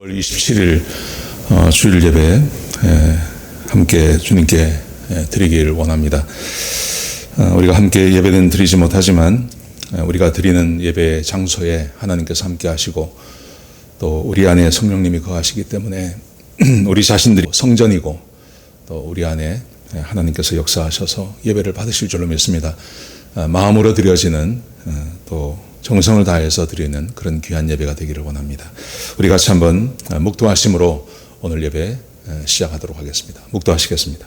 10월 27일 주일 예배 함께 주님께 드리길 원합니다. 우리가 함께 예배는 드리지 못하지만 우리가 드리는 예배 장소에 하나님께서 함께 하시고 또 우리 안에 성령님이 거하시기 때문에 우리 자신들이 성전이고 또 우리 안에 하나님께서 역사하셔서 예배를 받으실 줄로 믿습니다. 마음으로 드려지는 또 정성을 다해서 드리는 그런 귀한 예배가 되기를 원합니다. 우리 같이 한번 묵도하심으로 오늘 예배 시작하도록 하겠습니다. 묵도하시겠습니다.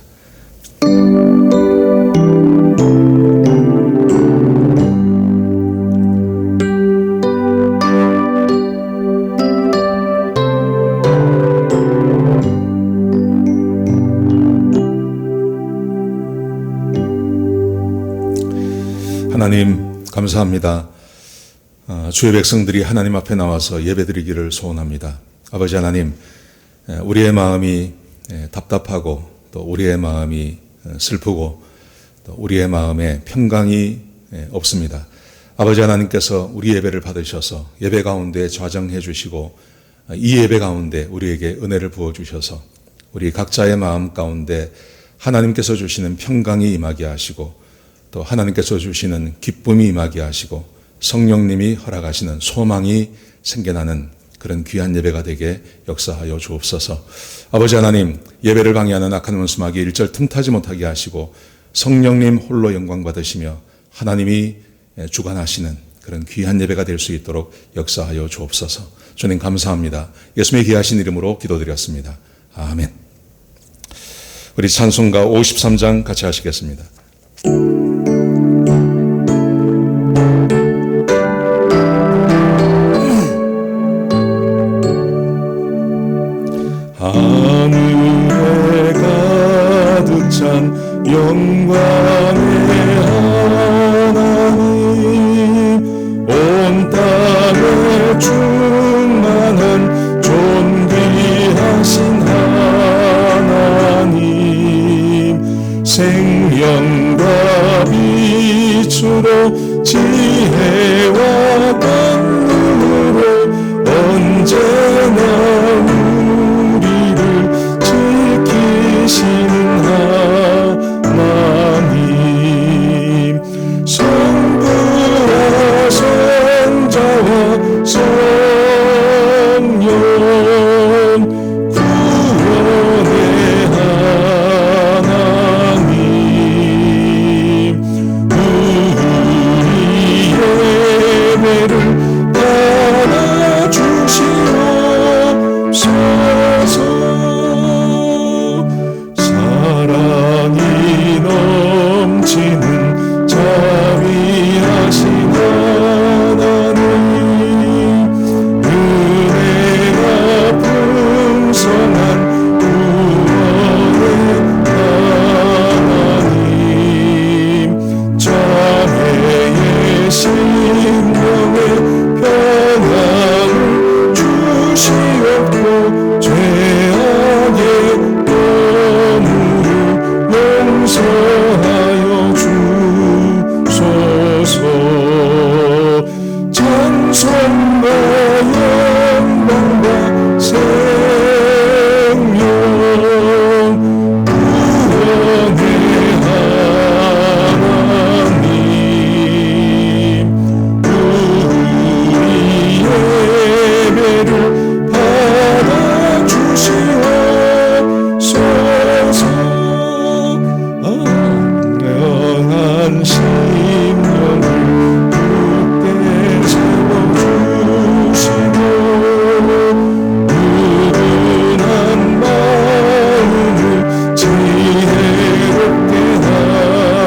하나님 감사합니다. 주의 백성들이 하나님 앞에 나와서 예배드리기를 소원합니다. 아버지 하나님, 우리의 마음이 답답하고 또 우리의 마음이 슬프고 또 우리의 마음에 평강이 없습니다. 아버지 하나님께서 우리 예배를 받으셔서 예배 가운데 좌정해 주시고 이 예배 가운데 우리에게 은혜를 부어 주셔서 우리 각자의 마음 가운데 하나님께서 주시는 평강이 임하게 하시고 또 하나님께서 주시는 기쁨이 임하게 하시고 성령님이 허락하시는 소망이 생겨나는 그런 귀한 예배가 되게 역사하여 주옵소서. 아버지 하나님, 예배를 방해하는 악한 원수마귀 일절 틈타지 못하게 하시고 성령님 홀로 영광 받으시며 하나님이 주관하시는 그런 귀한 예배가 될 수 있도록 역사하여 주옵소서. 주님 감사합니다. 예수님의 귀하신 이름으로 기도드렸습니다. 아멘. 우리 찬송가 53장 같이 하시겠습니다. 하늘에 가득 찬 영광의 하나님, 온 땅에 충만한 존귀하신 하나님, 생명과 빛으로 지혜와 권능으로 언제나 지키시는 하나님, 성부와 성자와 성령 구원의 하나님, 우리 예배를 받아주시옵소서. 사랑이 넘치는 자비하신 하나님, 은혜가 풍성한 구원의 하나님, 자매의 심령에 평안을 주시옵고 죄악의 용서하여 주소서. 찬송과 영광과 생명 구원의 하나님, 우리 예배를 받아주시옵소서. 영한 심령을 굳게 세워주시고 누군한 마음을 지혜롭게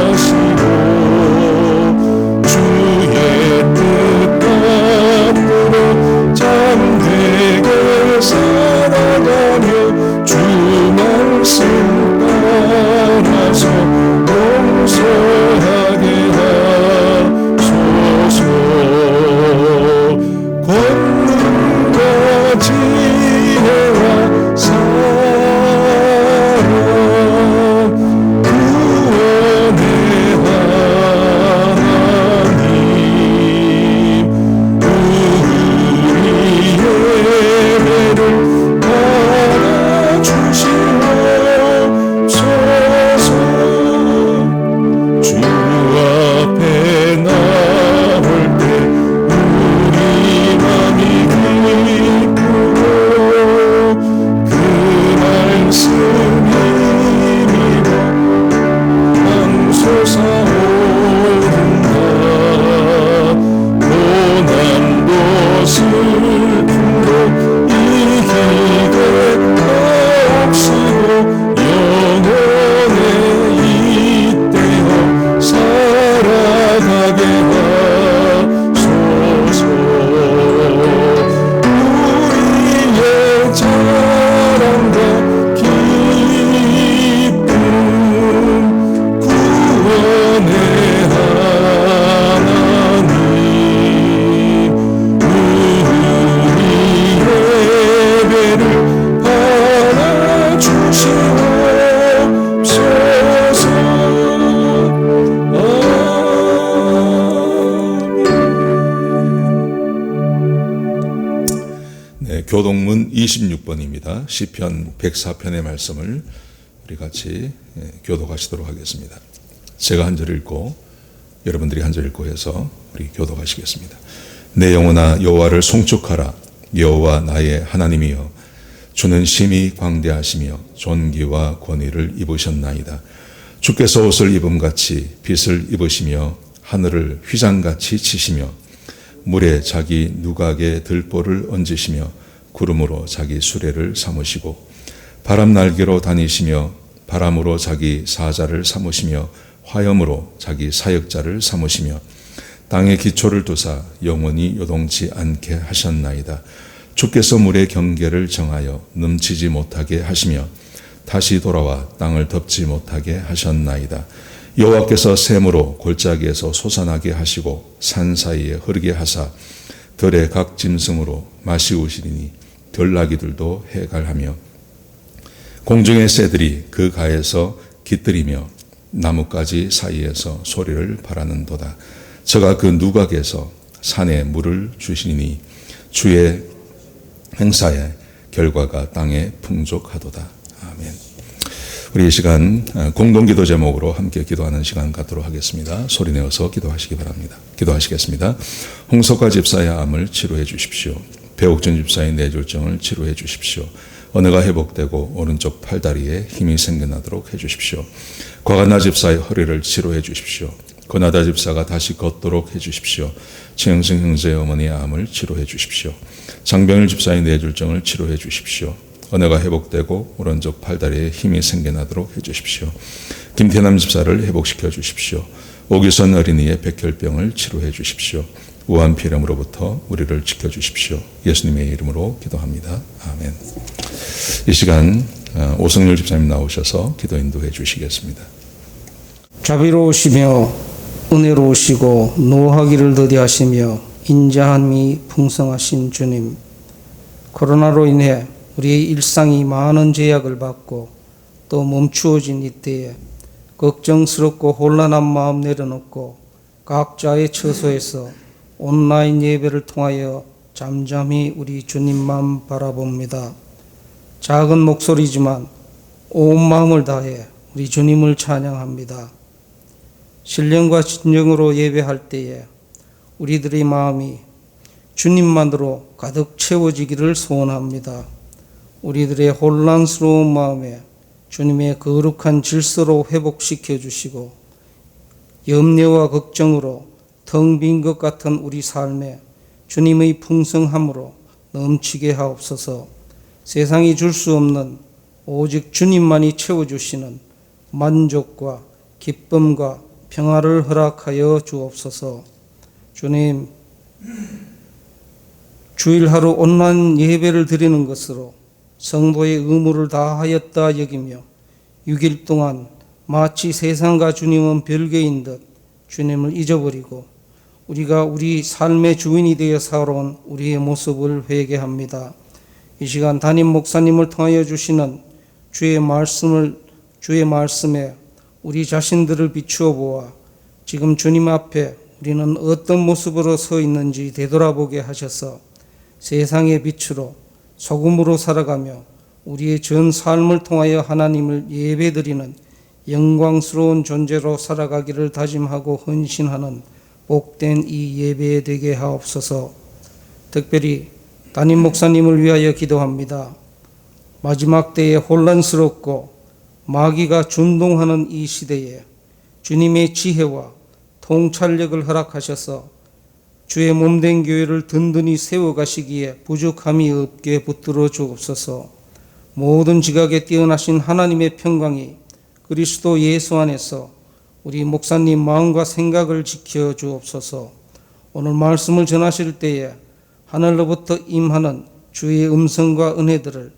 하시고 주의 뜻 받들어 잠되게 살아가며 주 말씀 따라서 용서하게 교동문 26번입니다. 시편 104편의 말씀을 우리 같이 교독하시도록 하겠습니다. 제가 한 절 읽고 여러분들이 한 절 읽고 해서 우리 교독하시겠습니다. 내 영혼아 여호와를 송축하라. 여호와 나의 하나님이여 주는 심히 광대하시며 존귀와 권위를 입으셨나이다. 주께서 옷을 입음같이 빛을 입으시며 하늘을 휘장같이 치시며 물에 자기 누각의 들보를 얹으시며 구름으로 자기 수레를 삼으시고 바람 날개로 다니시며 바람으로 자기 사자를 삼으시며 화염으로 자기 사역자를 삼으시며 땅의 기초를 두사 영원히 요동치 않게 하셨나이다. 주께서 물의 경계를 정하여 넘치지 못하게 하시며 다시 돌아와 땅을 덮지 못하게 하셨나이다. 여호와께서 샘으로 골짜기에서 솟아나게 하시고 산 사이에 흐르게 하사 들의 각 짐승으로 마시우시리니 들나귀들도 해갈하며 공중의 새들이 그 가에서 깃들이며 나뭇가지 사이에서 소리를 바라는도다. 저가 그 누각에서 산에 물을 주시니 주의 행사의 결과가 땅에 풍족하도다. 아멘. 우리 이 시간 공동기도 제목으로 함께 기도하는 시간 갖도록 하겠습니다. 소리 내어서 기도하시기 바랍니다. 기도하시겠습니다. 홍석화 집사의 암을 치료해 주십시오. 배옥준 집사의 뇌졸중을 치료해 주십시오. 언어가 회복되고 오른쪽 팔다리에 힘이 생겨나도록 해주십시오. 과간나 집사의 허리를 치료해 주십시오. 권하다 집사가 다시 걷도록 해주십시오. 최영승 형제의 어머니의 암을 치료해 주십시오. 장병일 집사의 뇌졸중을 치료해 주십시오. 언어가 회복되고 오른쪽 팔다리에 힘이 생겨나도록 해주십시오. 김태남 집사를 회복시켜 주십시오. 오규선 어린이의 백혈병을 치료해 주십시오. 우한 피렴으로부터 우리를 지켜주십시오. 예수님의 이름으로 기도합니다. 아멘. 이 시간 오성률 집사님 나오셔서 기도 인도해 주시겠습니다. 자비로우시며 은혜로우시고 노하기를 더디하시며 인자함이 풍성하신 주님, 코로나로 인해 우리의 일상이 많은 제약을 받고 또 멈추어진 이때에 걱정스럽고 혼란한 마음 내려놓고 각자의 처소에서 온라인 예배를 통하여 잠잠히 우리 주님만 바라봅니다. 작은 목소리지만 온 마음을 다해 우리 주님을 찬양합니다. 신령과 진정으로 예배할 때에 우리들의 마음이 주님만으로 가득 채워지기를 소원합니다. 우리들의 혼란스러운 마음에 주님의 거룩한 질서로 회복시켜 주시고 염려와 걱정으로 텅 빈 것 같은 우리 삶에 주님의 풍성함으로 넘치게 하옵소서. 세상이 줄 수 없는 오직 주님만이 채워주시는 만족과 기쁨과 평화를 허락하여 주옵소서. 주님, 주일 하루 온라인 예배를 드리는 것으로 성도의 의무를 다하였다 여기며 6일 동안 마치 세상과 주님은 별개인 듯 주님을 잊어버리고 우리가 우리 삶의 주인이 되어 살아온 우리의 모습을 회개합니다. 이 시간 담임 목사님을 통하여 주시는 주의 말씀에 우리 자신들을 비추어 보아 지금 주님 앞에 우리는 어떤 모습으로 서 있는지 되돌아보게 하셔서 세상의 빛으로 소금으로 살아가며 우리의 전 삶을 통하여 하나님을 예배드리는 영광스러운 존재로 살아가기를 다짐하고 헌신하는 복된 이 예배 되게 하옵소서. 특별히 담임 목사님을 위하여 기도합니다. 마지막 때에 혼란스럽고 마귀가 준동하는 이 시대에 주님의 지혜와 통찰력을 허락하셔서 주의 몸된 교회를 든든히 세워가시기에 부족함이 없게 붙들어 주옵소서. 모든 지각에 뛰어나신 하나님의 평강이 그리스도 예수 안에서 우리 목사님 마음과 생각을 지켜 주옵소서. 오늘 말씀을 전하실 때에 하늘로부터 임하는 주의 음성과 은혜들을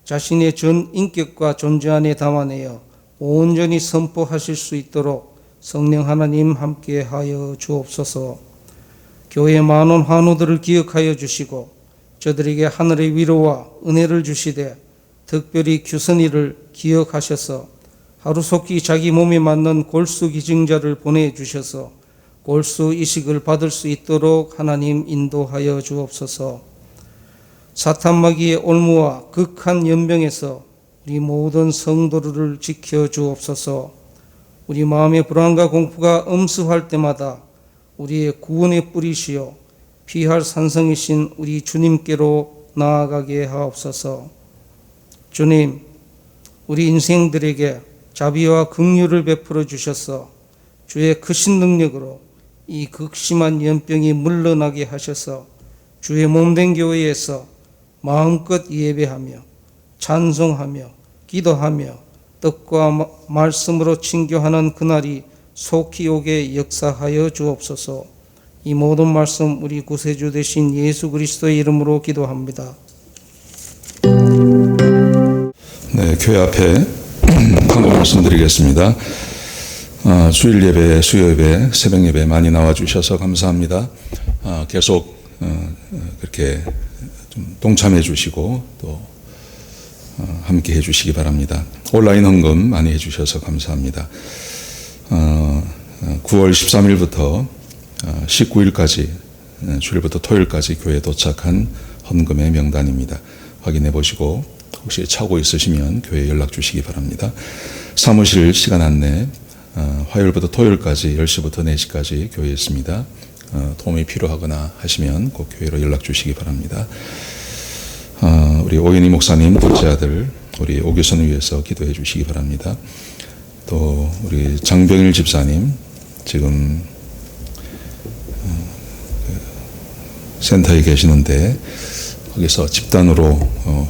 자신의 전 인격과 존재 안에 담아내어 온전히 선포하실 수 있도록 성령 하나님 함께 하여 주옵소서. 교회 많은 환우들을 기억하여 주시고 저들에게 하늘의 위로와 은혜를 주시되 특별히 규선이를 기억하셔서 하루속히 자기 몸에 맞는 골수 기증자를 보내주셔서 골수 이식을 받을 수 있도록 하나님 인도하여 주옵소서. 사탄마귀의 올무와 극한 연병에서 우리 모든 성도를 지켜 주옵소서. 우리 마음의 불안과 공포가 엄습할 때마다 우리의 구원의 뿌리시여 피할 산성이신 우리 주님께로 나아가게 하옵소서. 주님, 우리 인생들에게 자비와 긍휼을 베풀어 주셔서 주의 크신 능력으로 이 극심한 연병이 물러나게 하셔서 주의 몸된 교회에서 마음껏 예배하며 찬송하며 기도하며 떡과 말씀으로 친교하는 그날이 속히 오게 역사하여 주옵소서. 이 모든 말씀 우리 구세주 되신 예수 그리스도의 이름으로 기도합니다. 네, 교회 앞에 한번 말씀드리겠습니다. 주일 예배, 수요 예배, 새벽 예배 많이 나와 주셔서 감사합니다. 계속 그렇게 좀 동참해 주시고 또 함께 해 주시기 바랍니다. 온라인 헌금 많이 해 주셔서 감사합니다. 9월 13일부터 19일까지 주일부터 토요일까지 교회에 도착한 헌금의 명단입니다. 확인해 보시고 혹시 차고 있으시면 교회에 연락 주시기 바랍니다. 사무실 시간 안내 화요일부터 토요일까지 10시부터 4시까지 교회에 있습니다. 도움이 필요하거나 하시면 꼭 교회로 연락 주시기 바랍니다. 우리 오윤희 목사님 둘째 아들 우리 오규선을 위해서 기도해 주시기 바랍니다. 또 우리 장병일 집사님 지금 센터에 계시는데 거기서 집단으로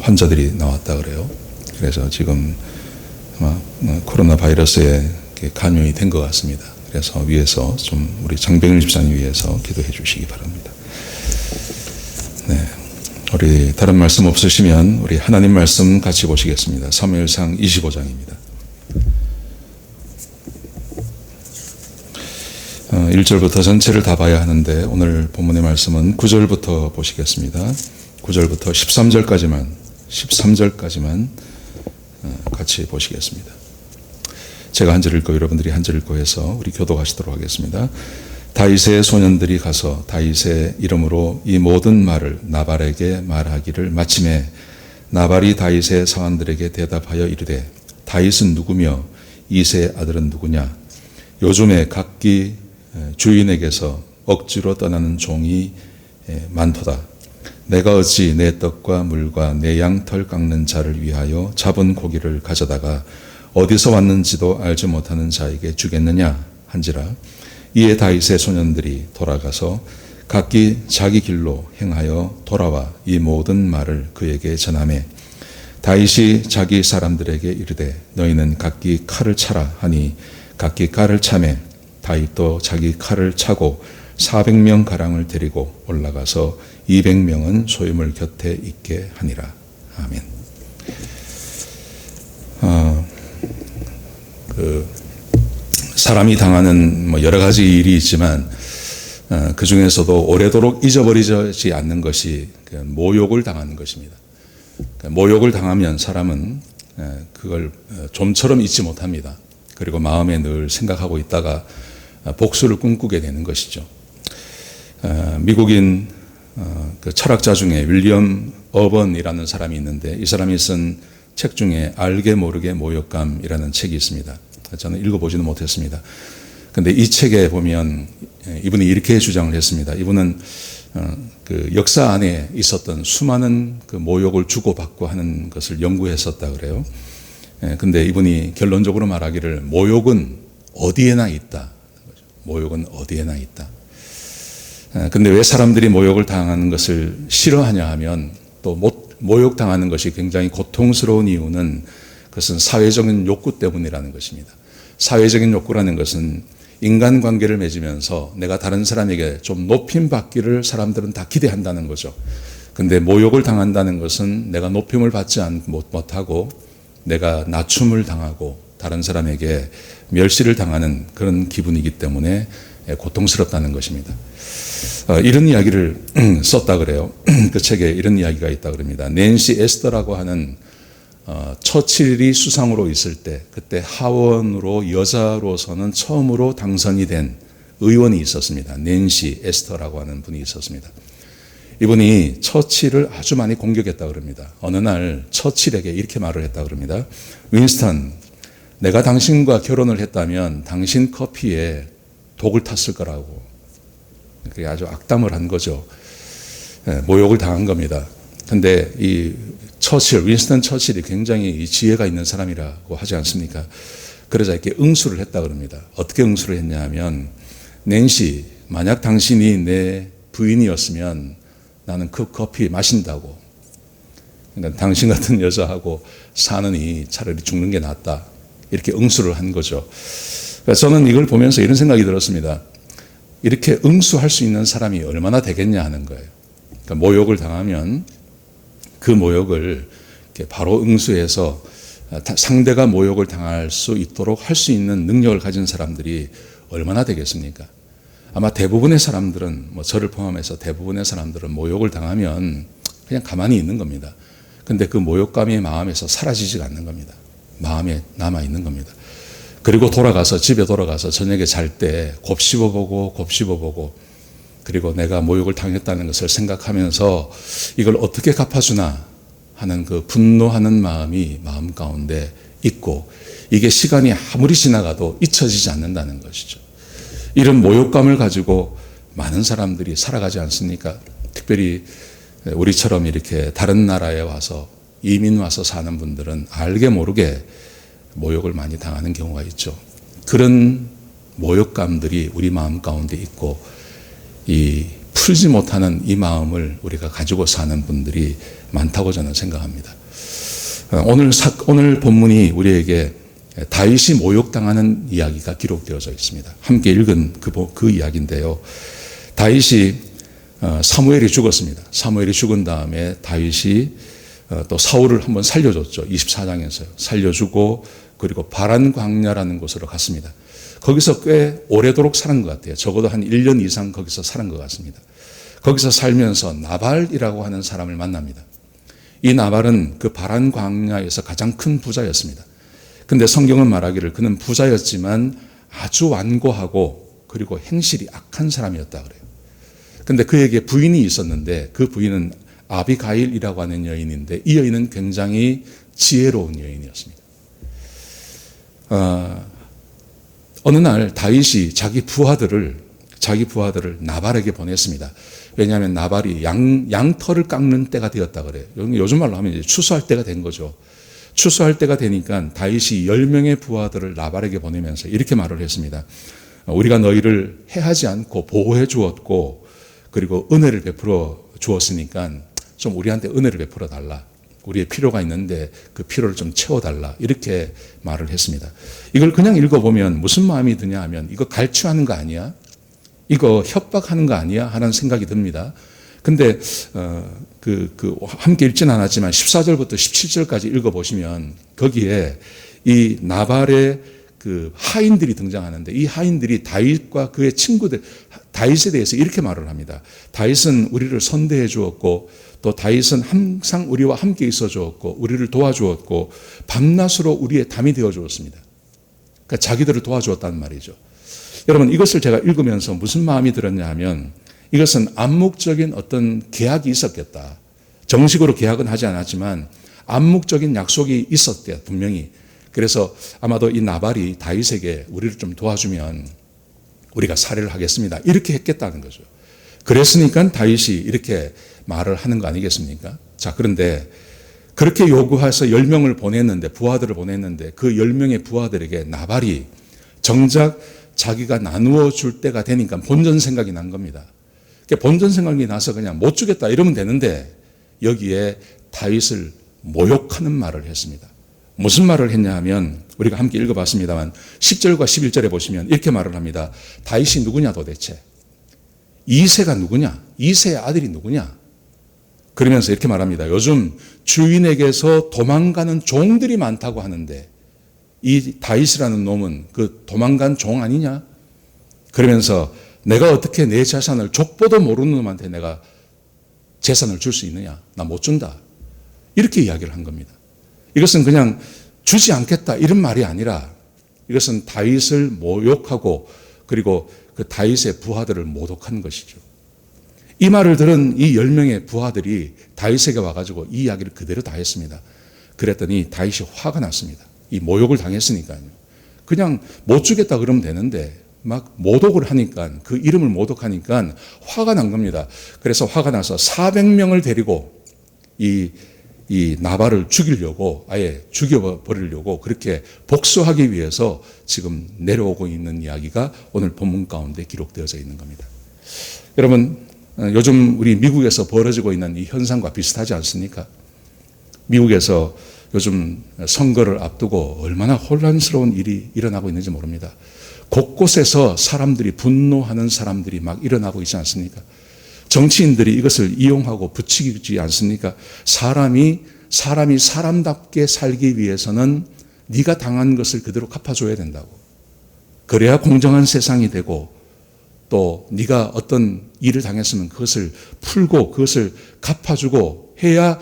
환자들이 나왔다 그래요. 그래서 지금 아마 코로나 바이러스에 감염이 된 것 같습니다. 그래서 위에서 좀 우리 장병일 집사님 위해서 기도해 주시기 바랍니다. 네, 우리 다른 말씀 없으시면 우리 하나님 말씀 같이 보시겠습니다. 사무엘상 25장입니다. 1절부터 전체를 다 봐야 하는데 오늘 본문의 말씀은 9절부터 보시겠습니다. 9절부터 13절까지만 같이 보시겠습니다. 제가 한 절 읽고 여러분들이 한 절 읽고 해서 우리 교독하시도록 하겠습니다. 다윗의 소년들이 가서 다윗의 이름으로 이 모든 말을 나발에게 말하기를 마침에 나발이 다윗의 사환들에게 대답하여 이르되 다윗은 누구며 이새의 아들은 누구냐? 요즘에 각기 주인에게서 억지로 떠나는 종이 많도다. 내가 어찌 내 떡과 물과 내 양털 깎는 자를 위하여 잡은 고기를 가져다가 어디서 왔는지도 알지 못하는 자에게 주겠느냐 한지라. 이에 다윗의 소년들이 돌아가서 각기 자기 길로 행하여 돌아와 이 모든 말을 그에게 전하매 다윗이 자기 사람들에게 이르되 너희는 각기 칼을 차라 하니 각기 칼을 차매 다윗도 자기 칼을 차고 400명 가량을 데리고 올라가서 200명은 소유물 곁에 있게 하니라. 아멘. 사람이 당하는 여러 가지 일이 있지만 그 중에서도 오래도록 잊어버리지 않는 것이 모욕을 당하는 것입니다. 모욕을 당하면 사람은 그걸 좀처럼 잊지 못합니다. 그리고 마음에 늘 생각하고 있다가 복수를 꿈꾸게 되는 것이죠. 미국인 그 철학자 중에 윌리엄 어번이라는 사람이 있는데 이 사람이 쓴 책 중에 알게 모르게 모욕감이라는 책이 있습니다. 저는 읽어보지는 못했습니다. 근데 이 책에 보면 이분이 이렇게 주장을 했습니다. 이분은 그 역사 안에 있었던 수많은 그 모욕을 주고받고 하는 것을 연구했었다 그래요. 근데 이분이 결론적으로 말하기를 모욕은 어디에나 있다. 모욕은 어디에나 있다. 근데 왜 사람들이 모욕을 당하는 것을 싫어하냐 하면 또 모욕당하는 것이 굉장히 고통스러운 이유는 그것은 사회적인 욕구 때문이라는 것입니다. 사회적인 욕구라는 것은 인간관계를 맺으면서 내가 다른 사람에게 좀 높임받기를 사람들은 다 기대한다는 거죠. 근데 모욕을 당한다는 것은 내가 높임을 받지 못하고 내가 낮춤을 당하고 다른 사람에게 멸시를 당하는 그런 기분이기 때문에 고통스럽다는 것입니다. 이런 이야기를 썼다 그래요. 그 책에 이런 이야기가 있다 그럽니다. 낸시 에스더라고 하는 처칠이 수상으로 있을 때 그때 하원으로 여자로서는 처음으로 당선이 된 의원이 있었습니다. 낸시 에스더라고 하는 분이 있었습니다. 이분이 처칠을 아주 많이 공격했다고 그럽니다. 어느 날 처칠에게 이렇게 말을 했다고 그럽니다. 윈스턴, 내가 당신과 결혼을 했다면 당신 커피에 독을 탔을 거라고. 그게 아주 악담을 한 거죠. 모욕을 당한 겁니다. 근데 이 윈스턴 처칠이 굉장히 이 지혜가 있는 사람이라고 하지 않습니까? 그러자 이렇게 응수를 했다 그럽니다. 어떻게 응수를 했냐 하면, 낸시, 만약 당신이 내 부인이었으면 나는 그 커피 마신다고. 그러니까 당신 같은 여자하고 사느니 차라리 죽는 게 낫다. 이렇게 응수를 한 거죠. 그래서 저는 이걸 보면서 이런 생각이 들었습니다. 이렇게 응수할 수 있는 사람이 얼마나 되겠냐 하는 거예요. 그러니까 모욕을 당하면 그 모욕을 이렇게 바로 응수해서 상대가 모욕을 당할 수 있도록 할 수 있는 능력을 가진 사람들이 얼마나 되겠습니까? 아마 대부분의 사람들은, 저를 포함해서 대부분의 사람들은 모욕을 당하면 그냥 가만히 있는 겁니다. 근데 그 모욕감이 마음에서 사라지지가 않는 겁니다. 마음에 남아있는 겁니다. 그리고 집에 돌아가서 저녁에 잘 때 곱씹어보고, 그리고 내가 모욕을 당했다는 것을 생각하면서 이걸 어떻게 갚아주나 하는 그 분노하는 마음이 마음 가운데 있고, 이게 시간이 아무리 지나가도 잊혀지지 않는다는 것이죠. 이런 모욕감을 가지고 많은 사람들이 살아가지 않습니까? 특별히 우리처럼 이렇게 다른 나라에 와서 이민 와서 사는 분들은 알게 모르게 모욕을 많이 당하는 경우가 있죠. 그런 모욕감들이 우리 마음 가운데 있고, 이 풀지 못하는 이 마음을 우리가 가지고 사는 분들이 많다고 저는 생각합니다. 오늘 본문이 우리에게 다윗이 모욕당하는 이야기가 기록되어져 있습니다. 함께 읽은 그 이야기인데요. 다윗이 사무엘이 죽었습니다. 사무엘이 죽은 다음에 다윗이 또 사울을 한번 살려줬죠. 24장에서요. 살려주고, 그리고 바란 광야라는 곳으로 갔습니다. 거기서 꽤 오래도록 사는 것 같아요. 적어도 한 1년 이상 거기서 사는 것 같습니다. 거기서 살면서 나발이라고 하는 사람을 만납니다. 이 나발은 그 바란 광야에서 가장 큰 부자였습니다. 근데 성경은 말하기를 그는 부자였지만 아주 완고하고 그리고 행실이 악한 사람이었다 그래요. 근데 그에게 부인이 있었는데 그 부인은 아비가일이라고 하는 여인인데 이 여인은 굉장히 지혜로운 여인이었습니다. 어느 날 다윗이 자기 부하들을 나발에게 보냈습니다. 왜냐하면 나발이 양털을 깎는 때가 되었다 그래요. 요즘 말로 하면 이제 추수할 때가 된 거죠. 추수할 때가 되니까 다윗이 10명의 부하들을 나발에게 보내면서 이렇게 말을 했습니다. 우리가 너희를 해하지 않고 보호해 주었고, 그리고 은혜를 베풀어 주었으니까 좀 우리한테 은혜를 베풀어 달라. 우리의 필요가 있는데 그 필요를 좀 채워달라. 이렇게 말을 했습니다. 이걸 그냥 읽어보면 무슨 마음이 드냐 하면, 이거 갈취하는 거 아니야? 이거 협박하는 거 아니야? 하는 생각이 듭니다. 근데 함께 읽지는 않았지만 14절부터 17절까지 읽어보시면 거기에 이 나발의 그 하인들이 등장하는데, 이 하인들이 다윗과 그의 친구들, 다윗에 대해서 이렇게 말을 합니다. 다윗은 우리를 선대해 주었고, 또 다윗은 항상 우리와 함께 있어 주었고, 우리를 도와주었고, 밤낮으로 우리의 담이 되어 주었습니다. 그러니까 자기들을 도와주었다는 말이죠. 여러분, 이것을 제가 읽으면서 무슨 마음이 들었냐 하면, 이것은 암묵적인 어떤 계약이 있었겠다. 정식으로 계약은 하지 않았지만 암묵적인 약속이 있었대요, 분명히. 그래서 아마도 이 나발이 다윗에게 우리를 좀 도와주면 우리가 살해를 하겠습니다, 이렇게 했겠다는 거죠. 그랬으니까 다윗이 이렇게 말을 하는 거 아니겠습니까? 자, 그런데 그렇게 요구해서 10명을 보냈는데, 부하들을 보냈는데, 그 10명의 부하들에게 나발이 정작 자기가 나누어 줄 때가 되니까 본전 생각이 난 겁니다. 본전 생각이 나서 그냥 못 주겠다 이러면 되는데, 여기에 다윗을 모욕하는 말을 했습니다. 무슨 말을 했냐 하면, 우리가 함께 읽어봤습니다만 10절과 11절에 보시면 이렇게 말을 합니다. 다윗이 누구냐 도대체? 이새가 누구냐? 이새의 아들이 누구냐? 그러면서 이렇게 말합니다. 요즘 주인에게서 도망가는 종들이 많다고 하는데 이 다윗이라는 놈은 그 도망간 종 아니냐? 그러면서 내가 어떻게 내 재산을, 족보도 모르는 놈한테 내가 재산을 줄 수 있느냐? 나 못 준다. 이렇게 이야기를 한 겁니다. 이것은 그냥 주지 않겠다 이런 말이 아니라, 이것은 다윗을 모욕하고 그리고 그 다윗의 부하들을 모독한 것이죠. 이 말을 들은 이 10명의 부하들이 다윗에게 와가지고 이 이야기를 그대로 다 했습니다. 그랬더니 다윗이 화가 났습니다. 이 모욕을 당했으니까요. 그냥 못 주겠다 그러면 되는데 막 모독을 하니까, 그 이름을 모독하니까 화가 난 겁니다. 그래서 화가 나서 400명을 데리고 이 나발을 죽이려고, 아예 죽여버리려고 그렇게 복수하기 위해서 지금 내려오고 있는 이야기가 오늘 본문 가운데 기록되어져 있는 겁니다. 여러분, 요즘 우리 미국에서 벌어지고 있는 이 현상과 비슷하지 않습니까? 미국에서 요즘 선거를 앞두고 얼마나 혼란스러운 일이 일어나고 있는지 모릅니다. 곳곳에서 사람들이, 분노하는 사람들이 막 일어나고 있지 않습니까? 정치인들이 이것을 이용하고 부추기지 않습니까? 사람이 사람답게 살기 위해서는 네가 당한 것을 그대로 갚아줘야 된다고. 그래야 공정한 세상이 되고, 또 네가 어떤 일을 당했으면 그것을 풀고 그것을 갚아주고 해야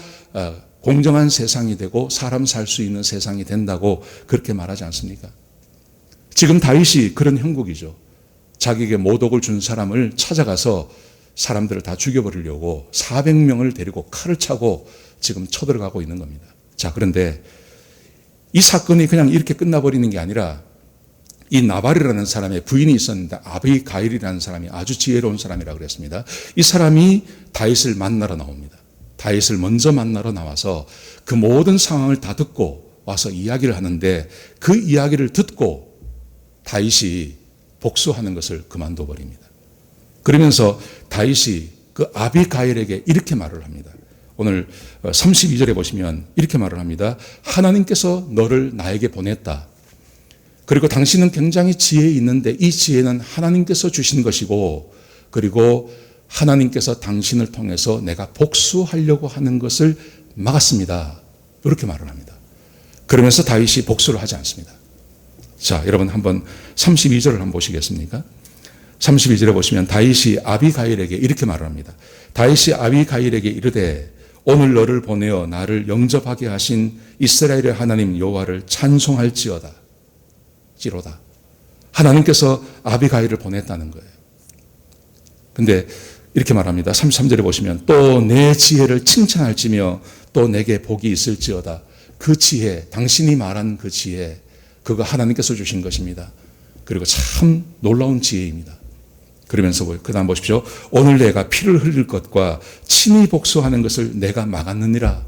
공정한 세상이 되고 사람 살 수 있는 세상이 된다고 그렇게 말하지 않습니까? 지금 다윗이 그런 형국이죠. 자기에게 모독을 준 사람을 찾아가서 사람들을 다 죽여버리려고 400명을 데리고 칼을 차고 지금 쳐들어가고 있는 겁니다. 자, 그런데 이 사건이 그냥 이렇게 끝나버리는 게 아니라, 이 나발이라는 사람의 부인이 있었는데, 아비가일이라는 사람이 아주 지혜로운 사람이라고 그랬습니다. 이 사람이 다윗을 만나러 나옵니다. 다윗을 먼저 만나러 나와서 그 모든 상황을 다 듣고 와서 이야기를 하는데, 그 이야기를 듣고 다윗이 복수하는 것을 그만둬 버립니다. 그러면서 다윗이 그 아비가일에게 이렇게 말을 합니다. 오늘 32절에 보시면 이렇게 말을 합니다. 하나님께서 너를 나에게 보냈다. 그리고 당신은 굉장히 지혜 있는데 이 지혜는 하나님께서 주신 것이고, 그리고 하나님께서 당신을 통해서 내가 복수하려고 하는 것을 막았습니다. 이렇게 말을 합니다. 그러면서 다윗이 복수를 하지 않습니다. 자, 여러분 한번 32절을 한번 보시겠습니까? 32절에 보시면 다윗이 아비가일에게 이렇게 말을 합니다. 다윗이 아비가일에게 이르되 오늘 너를 보내어 나를 영접하게 하신 이스라엘의 하나님 여호와를 찬송할지어다. 지로다. 하나님께서 아비가일을 보냈다는 거예요. 근데 이렇게 말합니다. 33절에 보시면 또 내 지혜를 칭찬할지며 또 내게 복이 있을지어다. 그 지혜, 당신이 말한 그 지혜, 그거 하나님께서 주신 것입니다. 그리고 참 놀라운 지혜입니다. 그러면서 그 다음 보십시오. 오늘 내가 피를 흘릴 것과 친히 복수하는 것을 내가 막았느니라.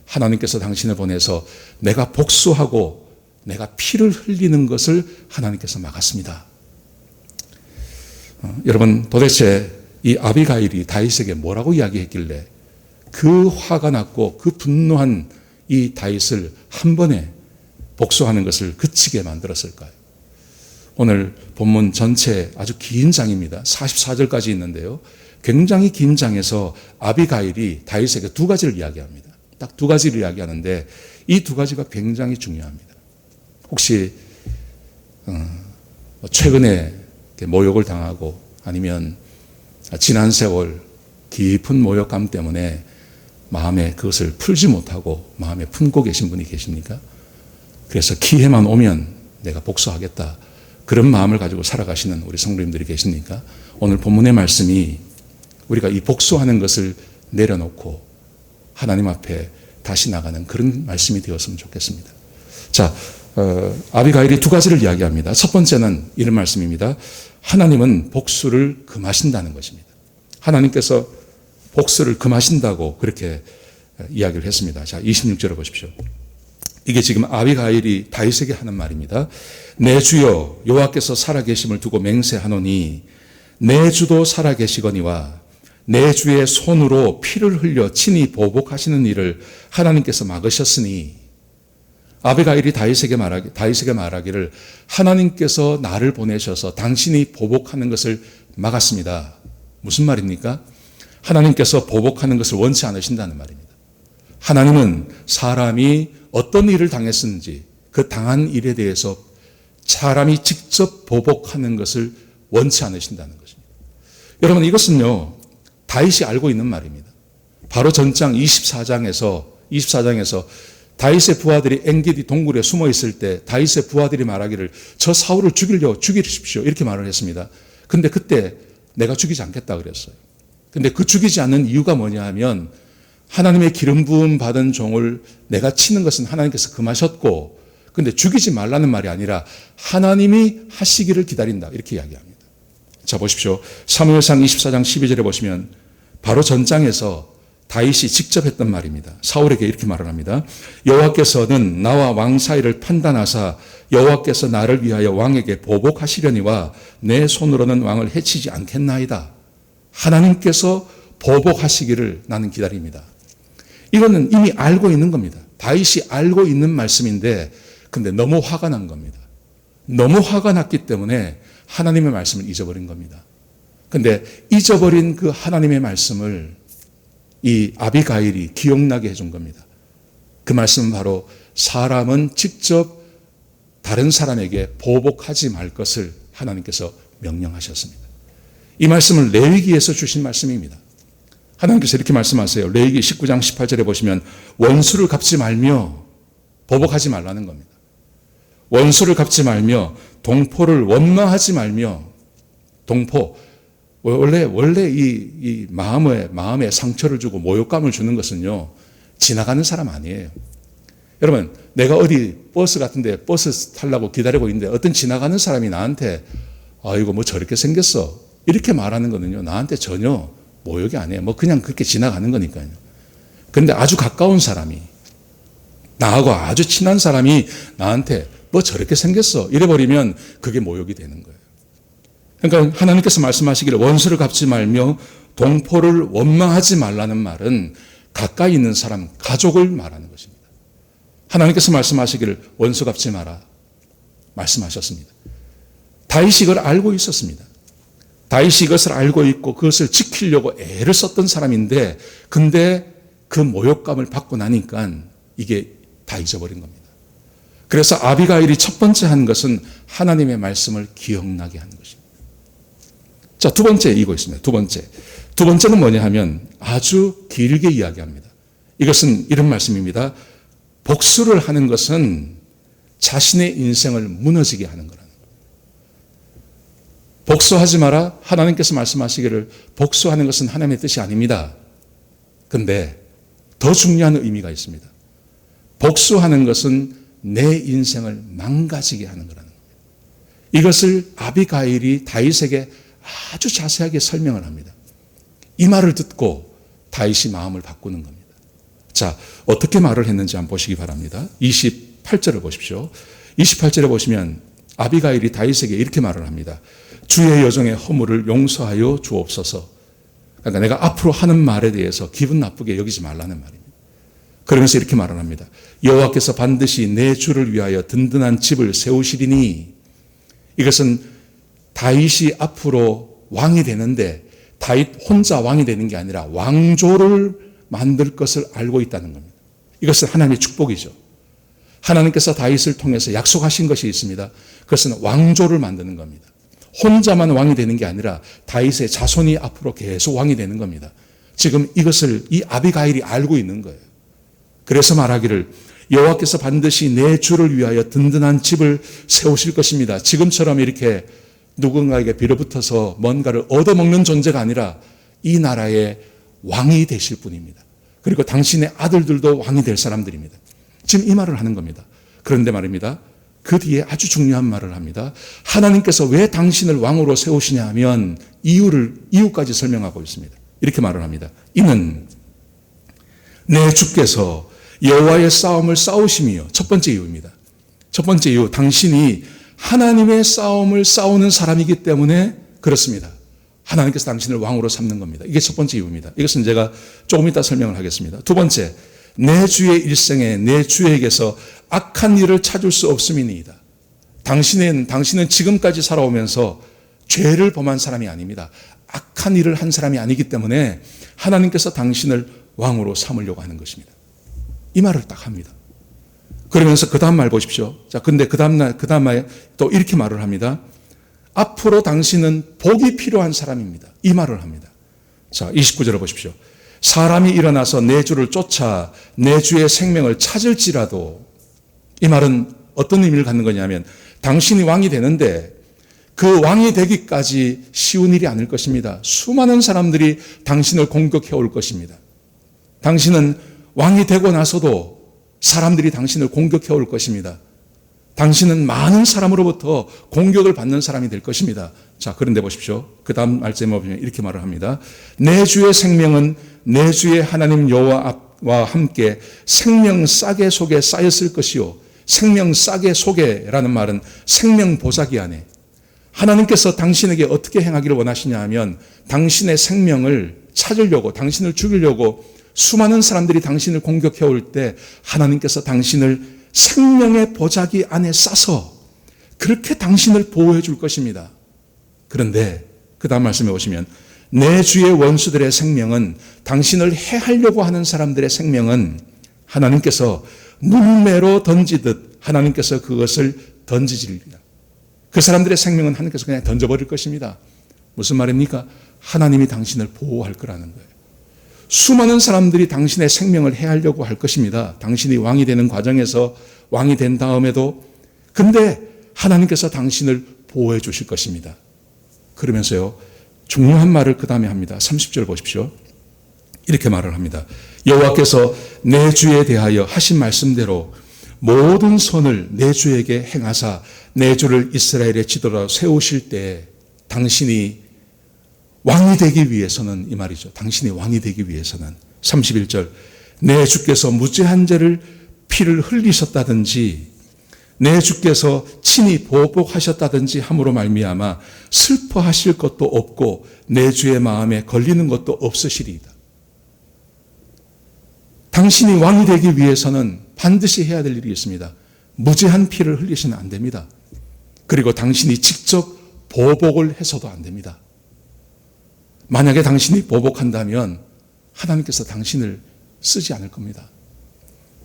하나님께서 당신을 보내서 내가 복수하고 내가 피를 흘리는 것을 하나님께서 막았습니다. 여러분, 도대체 이 아비가일이 다윗에게 뭐라고 이야기했길래 그 화가 났고 그 분노한 이 다윗을 한 번에 복수하는 것을 그치게 만들었을까요? 오늘 본문 전체 아주 긴 장입니다. 44절까지 있는데요. 굉장히 긴 장에서 아비가일이 다윗에게 두 가지를 이야기합니다. 딱 두 가지를 이야기하는데 이 두 가지가 굉장히 중요합니다. 혹시 최근에 모욕을 당하고 아니면 지난 세월 깊은 모욕감 때문에 마음에 그것을 풀지 못하고 마음에 품고 계신 분이 계십니까? 그래서 기회만 오면 내가 복수하겠다. 그런 마음을 가지고 살아가시는 우리 성도님들이 계십니까? 오늘 본문의 말씀이 우리가 이 복수하는 것을 내려놓고 하나님 앞에 다시 나가는 그런 말씀이 되었으면 좋겠습니다. 자, 아비가일이 두 가지를 이야기합니다. 첫 번째는 이런 말씀입니다. 하나님은 복수를 금하신다는 것입니다. 하나님께서 복수를 금하신다고 그렇게 이야기를 했습니다. 자, 26절을 보십시오. 이게 지금 아비가일이 다윗에게 하는 말입니다. 내 주여 여호와께서 살아계심을 두고 맹세하노니 내 주도 살아계시거니와 내 주의 손으로 피를 흘려 친히 보복하시는 일을 하나님께서 막으셨으니. 아비가일이 다윗에게 말하기를 하나님께서 나를 보내셔서 당신이 보복하는 것을 막았습니다. 무슨 말입니까? 하나님께서 보복하는 것을 원치 않으신다는 말입니다. 하나님은 사람이 어떤 일을 당했는지 그 당한 일에 대해서 사람이 직접 보복하는 것을 원치 않으신다는 것입니다. 여러분, 이것은요 다윗이 알고 있는 말입니다. 바로 전장 24장에서 다윗의 부하들이 엔게디 동굴에 숨어 있을 때 다윗의 부하들이 말하기를 저 사울을 죽이십시오 이렇게 말을 했습니다. 근데 그때 내가 죽이지 않겠다 그랬어요. 근데 그 죽이지 않는 이유가 뭐냐 하면 하나님의 기름 부음 받은 종을 내가 치는 것은 하나님께서 금하셨고, 근데 죽이지 말라는 말이 아니라 하나님이 하시기를 기다린다, 이렇게 이야기합니다. 자, 보십시오. 사무엘상 24장 12절에 보시면 바로 전장에서 다윗이 직접 했던 말입니다. 사울에게 이렇게 말을 합니다. 여호와께서는 나와 왕 사이를 판단하사 여호와께서 나를 위하여 왕에게 보복하시려니와 내 손으로는 왕을 해치지 않겠나이다. 하나님께서 보복하시기를 나는 기다립니다. 이거는 이미 알고 있는 겁니다. 다윗이 알고 있는 말씀인데, 근데 너무 화가 난 겁니다. 너무 화가 났기 때문에 하나님의 말씀을 잊어버린 겁니다. 근데 잊어버린 그 하나님의 말씀을 이 아비가일이 기억나게 해준 겁니다. 그 말씀은 바로 사람은 직접 다른 사람에게 보복하지 말 것을 하나님께서 명령하셨습니다. 이 말씀을 레위기에서 주신 말씀입니다. 하나님께서 이렇게 말씀하세요. 레위기 19장 18절에 보시면 원수를 갚지 말며, 보복하지 말라는 겁니다. 원수를 갚지 말며 동포를 원망하지 말며, 동포, 원래 이 마음에 상처를 주고 모욕감을 주는 것은요, 지나가는 사람 아니에요. 여러분, 내가 어디 버스 같은데 버스 타려고 기다리고 있는데 어떤 지나가는 사람이 나한테 아이고 뭐 저렇게 생겼어, 이렇게 말하는 거는요, 나한테 전혀 모욕이 아니에요. 뭐 그냥 그렇게 지나가는 거니까요. 그런데 아주 가까운 사람이, 나하고 아주 친한 사람이 나한테 뭐 저렇게 생겼어, 이래버리면 그게 모욕이 되는 거예요. 그러니까 하나님께서 말씀하시기를 원수를 갚지 말며 동포를 원망하지 말라는 말은 가까이 있는 사람, 가족을 말하는 것입니다. 하나님께서 말씀하시기를 원수 갚지 마라 말씀하셨습니다. 다윗이 이걸 알고 있었습니다. 다윗이 이것을 알고 있고 그것을 지키려고 애를 썼던 사람인데, 근데 그 모욕감을 받고 나니까 이게 다 잊어버린 겁니다. 그래서 아비가일이 첫 번째 한 것은 하나님의 말씀을 기억나게 하는 것입니다. 자, 두 번째 이거 있습니다. 두 번째는 뭐냐 하면 아주 길게 이야기합니다. 이것은 이런 말씀입니다. 복수를 하는 것은 자신의 인생을 무너지게 하는 거라는 거예요. 복수하지 마라. 하나님께서 말씀하시기를 복수하는 것은 하나님의 뜻이 아닙니다. 그런데 더 중요한 의미가 있습니다. 복수하는 것은 내 인생을 망가지게 하는 거라는 거예요. 이것을 아비가일이 다윗에게 아주 자세하게 설명을 합니다. 이 말을 듣고 다윗이 마음을 바꾸는 겁니다. 자, 어떻게 말을 했는지 한번 보시기 바랍니다. 28절을 보십시오. 28절에 보시면 아비가일이 다윗에게 이렇게 말을 합니다. 주의 여종의 허물을 용서하여 주옵소서. 그러니까 내가 앞으로 하는 말에 대해서 기분 나쁘게 여기지 말라는 말입니다. 그러면서 이렇게 말을 합니다. 여호와께서 반드시 내 주를 위하여 든든한 집을 세우시리니, 이것은 다윗이 앞으로 왕이 되는데 다윗 혼자 왕이 되는 게 아니라 왕조를 만들 것을 알고 있다는 겁니다. 이것은 하나님의 축복이죠. 하나님께서 다윗을 통해서 약속하신 것이 있습니다. 그것은 왕조를 만드는 겁니다. 혼자만 왕이 되는 게 아니라 다윗의 자손이 앞으로 계속 왕이 되는 겁니다. 지금 이것을 이 아비가일이 알고 있는 거예요. 그래서 말하기를 여호와께서 반드시 내 주를 위하여 든든한 집을 세우실 것입니다. 지금처럼 이렇게 누군가에게 빌어붙어서 뭔가를 얻어먹는 존재가 아니라 이 나라의 왕이 되실 분입니다. 그리고 당신의 아들들도 왕이 될 사람들입니다. 지금 이 말을 하는 겁니다. 그런데 말입니다. 그 뒤에 아주 중요한 말을 합니다. 하나님께서 왜 당신을 왕으로 세우시냐 하면 이유까지 설명하고 있습니다. 이렇게 말을 합니다. 이는 내 주께서 여호와의 싸움을 싸우심이요. 첫 번째 이유입니다. 첫 번째 이유, 당신이 하나님의 싸움을 싸우는 사람이기 때문에 그렇습니다. 하나님께서 당신을 왕으로 삼는 겁니다. 이게 첫 번째 이유입니다. 이것은 제가 조금 이따 설명을 하겠습니다. 두 번째, 내 주의 일생에 내 주에게서 악한 일을 찾을 수 없음이니이다. 당신은 지금까지 살아오면서 죄를 범한 사람이 아닙니다. 악한 일을 한 사람이 아니기 때문에 하나님께서 당신을 왕으로 삼으려고 하는 것입니다. 이 말을 딱 합니다. 그러면서 그 다음 말 보십시오. 자, 근데 그 다음 말에 또 이렇게 말을 합니다. 앞으로 당신은 복이 필요한 사람입니다. 이 말을 합니다. 자, 29절을 보십시오. 사람이 일어나서 내 주를 쫓아 내 주의 생명을 찾을지라도, 이 말은 어떤 의미를 갖는 거냐면 당신이 왕이 되는데 그 왕이 되기까지 쉬운 일이 아닐 것입니다. 수많은 사람들이 당신을 공격해 올 것입니다. 당신은 왕이 되고 나서도 사람들이 당신을 공격해 올 것입니다. 당신은 많은 사람으로부터 공격을 받는 사람이 될 것입니다. 자, 그런데 보십시오. 그 다음 말씀에 보면 이렇게 말을 합니다. 내 주의 생명은 내 주의 하나님 여호와와 함께 생명 싸개 속에 쌓였을 것이요. 생명 싸개 속에라는 말은 생명 보자기 안에. 하나님께서 당신에게 어떻게 행하기를 원하시냐 하면 당신의 생명을 찾으려고, 당신을 죽이려고 수많은 사람들이 당신을 공격해 올 때 하나님께서 당신을 생명의 보자기 안에 싸서 그렇게 당신을 보호해 줄 것입니다. 그런데 그 다음 말씀에 보시면 내 주의 원수들의 생명은, 당신을 해하려고 하는 사람들의 생명은 하나님께서 물매로 던지듯 하나님께서 그것을 던지리라. 그 사람들의 생명은 하나님께서 그냥 던져버릴 것입니다. 무슨 말입니까? 하나님이 당신을 보호할 거라는 거예요. 수많은 사람들이 당신의 생명을 해하려고 할 것입니다. 당신이 왕이 되는 과정에서, 왕이 된 다음에도. 근데 하나님께서 당신을 보호해 주실 것입니다. 그러면서요, 중요한 말을 그 다음에 합니다. 30절 보십시오. 이렇게 말을 합니다. 여호와께서 내 주에 대하여 하신 말씀대로 모든 선을 내 주에게 행하사 내 주를 이스라엘의 지도로 세우실 때 당신이 왕이 되기 위해서는, 이 말이죠. 당신이 왕이 되기 위해서는 31절 내 주께서 무죄한 죄를 피를 흘리셨다든지 내 주께서 친히 보복하셨다든지 함으로 말미암아 슬퍼하실 것도 없고 내 주의 마음에 걸리는 것도 없으시리이다. 당신이 왕이 되기 위해서는 반드시 해야 될 일이 있습니다. 무죄한 피를 흘리시면 안 됩니다. 그리고 당신이 직접 보복을 해서도 안 됩니다. 만약에 당신이 보복한다면 하나님께서 당신을 쓰지 않을 겁니다.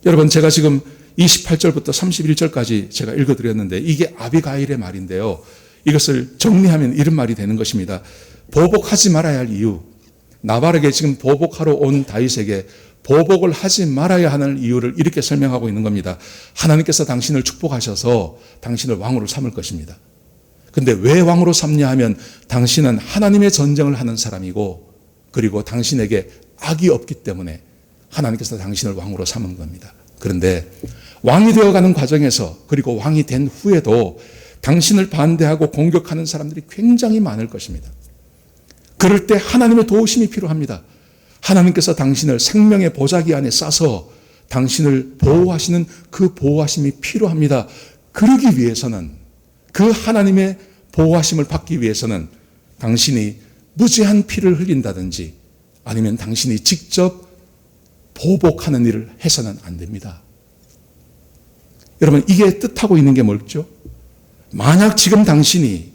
여러분, 제가 지금 28절부터 31절까지 제가 읽어드렸는데 이게 아비가일의 말인데요. 이것을 정리하면 이런 말이 되는 것입니다. 보복하지 말아야 할 이유, 나발에게 지금 보복하러 온 다윗에게 보복을 하지 말아야 하는 이유를 이렇게 설명하고 있는 겁니다. 하나님께서 당신을 축복하셔서 당신을 왕으로 삼을 것입니다. 근데 왜 왕으로 삼냐 하면 당신은 하나님의 전쟁을 하는 사람이고 그리고 당신에게 악이 없기 때문에 하나님께서 당신을 왕으로 삼은 겁니다. 그런데 왕이 되어가는 과정에서 그리고 왕이 된 후에도 당신을 반대하고 공격하는 사람들이 굉장히 많을 것입니다. 그럴 때 하나님의 도우심이 필요합니다. 하나님께서 당신을 생명의 보자기 안에 싸서 당신을 보호하시는 그 보호하심이 필요합니다. 그러기 위해서는, 그 하나님의 보호하심을 받기 위해서는 당신이 무죄한 피를 흘린다든지 아니면 당신이 직접 보복하는 일을 해서는 안 됩니다. 여러분, 이게 뜻하고 있는 게 뭐죠? 만약 지금 당신이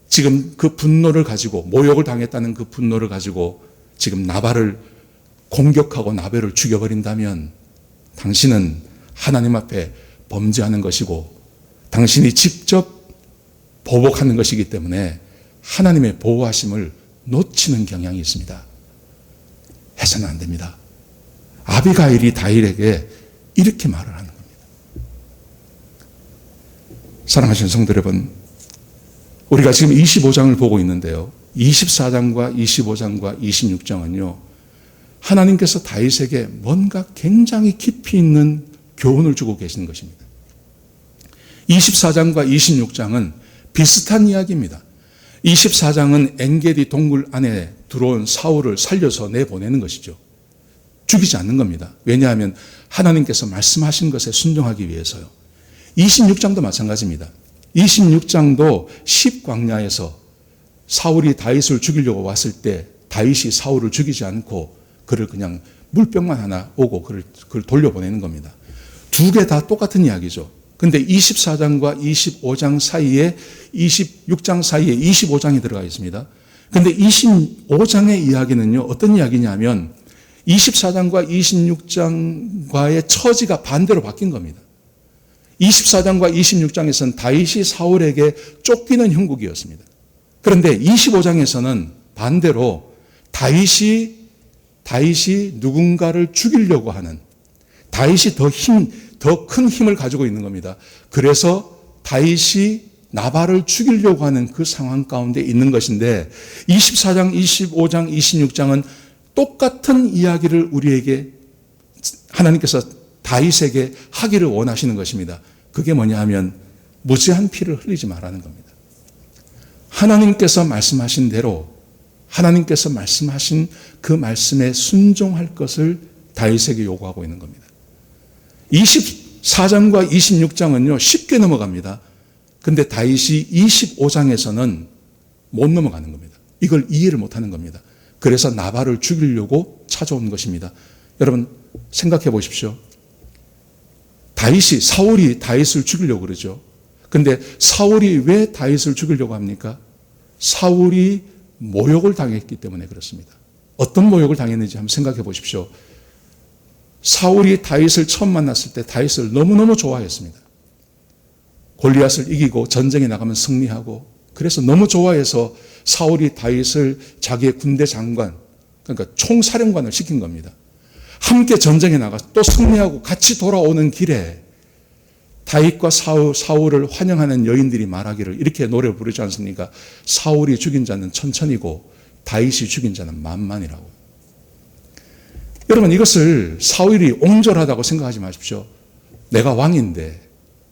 지금 그 분노를 가지고, 모욕을 당했다는 그 분노를 가지고 지금 나발을 공격하고 나발을 죽여버린다면 당신은 하나님 앞에 범죄하는 것이고 당신이 직접 보복하는 것이기 때문에 하나님의 보호하심을 놓치는 경향이 있습니다. 해서는 안 됩니다. 아비가일이 다윗에게 이렇게 말을 하는 겁니다. 사랑하시는 성도 여러분, 우리가 지금 25장을 보고 있는데요. 24장과 25장과 26장은요. 하나님께서 다윗에게 뭔가 굉장히 깊이 있는 교훈을 주고 계시는 것입니다. 24장과 26장은 비슷한 이야기입니다. 24장은 엔게디 동굴 안에 들어온 사울을 살려서 내보내는 것이죠. 죽이지 않는 겁니다. 왜냐하면 하나님께서 말씀하신 것에 순종하기 위해서요. 26장도 마찬가지입니다. 26장도 십광야에서 사울이 다윗을 죽이려고 왔을 때 다윗이 사울을 죽이지 않고 그를 그냥 물병만 하나 오고 그를 돌려보내는 겁니다. 두 개 다 똑같은 이야기죠. 근데 24장과 25장 사이에 26장 사이에 25장이 들어가 있습니다. 근데 25장의 이야기는요, 어떤 이야기냐면 24장과 26장과의 처지가 반대로 바뀐 겁니다. 24장과 26장에서는 다윗이 사울에게 쫓기는 형국이었습니다. 그런데 25장에서는 반대로 다윗이 누군가를 죽이려고 하는, 다윗이 더 큰 힘을 가지고 있는 겁니다. 그래서 다윗이 나발을 죽이려고 하는 그 상황 가운데 있는 것인데 24장, 25장, 26장은 똑같은 이야기를 우리에게 하나님께서 다윗에게 하기를 원하시는 것입니다. 그게 뭐냐 하면 무죄한 피를 흘리지 말라는 겁니다. 하나님께서 말씀하신 대로 하나님께서 말씀하신 그 말씀에 순종할 것을 다윗에게 요구하고 있는 겁니다. 24장과 26장은요 쉽게 넘어갑니다. 근데 다윗이 25장에서는 못 넘어가는 겁니다. 이걸 이해를 못하는 겁니다. 그래서 나발을 죽이려고 찾아온 것입니다. 여러분 생각해 보십시오. 사울이 다윗을 죽이려고 그러죠. 근데 사울이 왜 다윗을 죽이려고 합니까? 사울이 모욕을 당했기 때문에 그렇습니다. 어떤 모욕을 당했는지 한번 생각해 보십시오. 사울이 다윗을 처음 만났을 때 다윗을 너무너무 좋아했습니다. 골리앗을 이기고 전쟁에 나가면 승리하고 그래서 너무 좋아해서 사울이 다윗을 자기의 군대 장관, 그러니까 총사령관을 시킨 겁니다. 함께 전쟁에 나가서 또 승리하고 같이 돌아오는 길에 다윗과 사울을 환영하는 여인들이 말하기를 이렇게 노래 부르지 않습니까? 사울이 죽인 자는 천천히고 다윗이 죽인 자는 만만이라고. 여러분 이것을 사울이 옹졸하다고 생각하지 마십시오. 내가 왕인데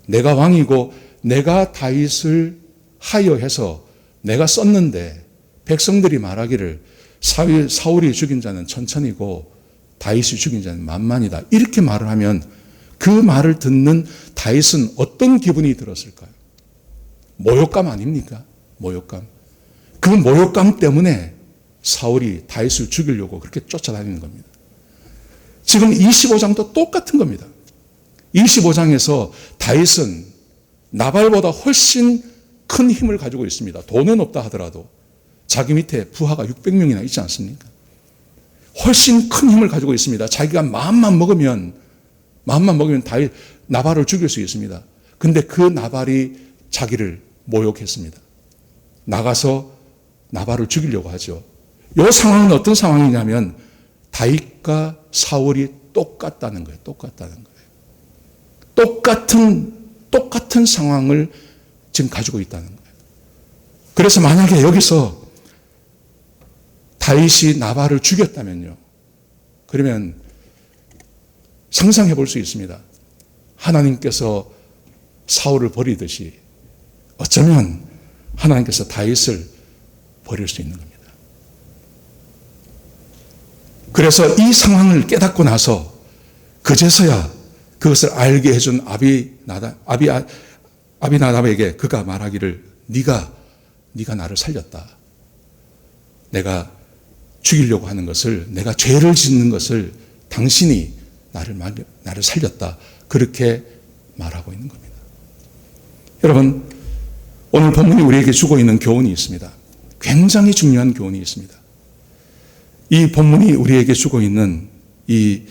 내가 왕이고 내가 다윗을 하여해서 내가 썼는데 백성들이 말하기를 사울이 죽인 자는 천천히고 다윗이 죽인 자는 만만이다. 이렇게 말을 하면 그 말을 듣는 다윗은 어떤 기분이 들었을까요? 모욕감 아닙니까? 모욕감. 그 모욕감 때문에 사울이 다윗을 죽이려고 그렇게 쫓아다니는 겁니다. 지금 25장도 똑같은 겁니다. 25장에서 다윗은 나발보다 훨씬 큰 힘을 가지고 있습니다. 돈은 없다 하더라도 자기 밑에 부하가 600명이나 있지 않습니까? 훨씬 큰 힘을 가지고 있습니다. 자기가 마음만 먹으면 다윗 나발을 죽일 수 있습니다. 근데 그 나발이 자기를 모욕했습니다. 나가서 나발을 죽이려고 하죠. 이 상황은 어떤 상황이냐면 다윗과 사울이 똑같다는 거예요. 똑같은 상황을 지금 가지고 있다는 거예요. 그래서 만약에 여기서 다윗이 나발을 죽였다면요. 그러면 상상해 볼 수 있습니다. 하나님께서 사울을 버리듯이 어쩌면 하나님께서 다윗을 버릴 수 있는 겁니다. 그래서 이 상황을 깨닫고 나서 그제서야 그것을 알게 해준 아비나답에게 그가 말하기를 네가 나를 살렸다. 내가 죽이려고 하는 것을, 내가 죄를 짓는 것을 당신이 나를 살렸다. 그렇게 말하고 있는 겁니다. 여러분, 오늘 본문이 우리에게 주고 있는 교훈이 있습니다. 굉장히 중요한 교훈이 있습니다. 이 본문이 우리에게 주고 있는 이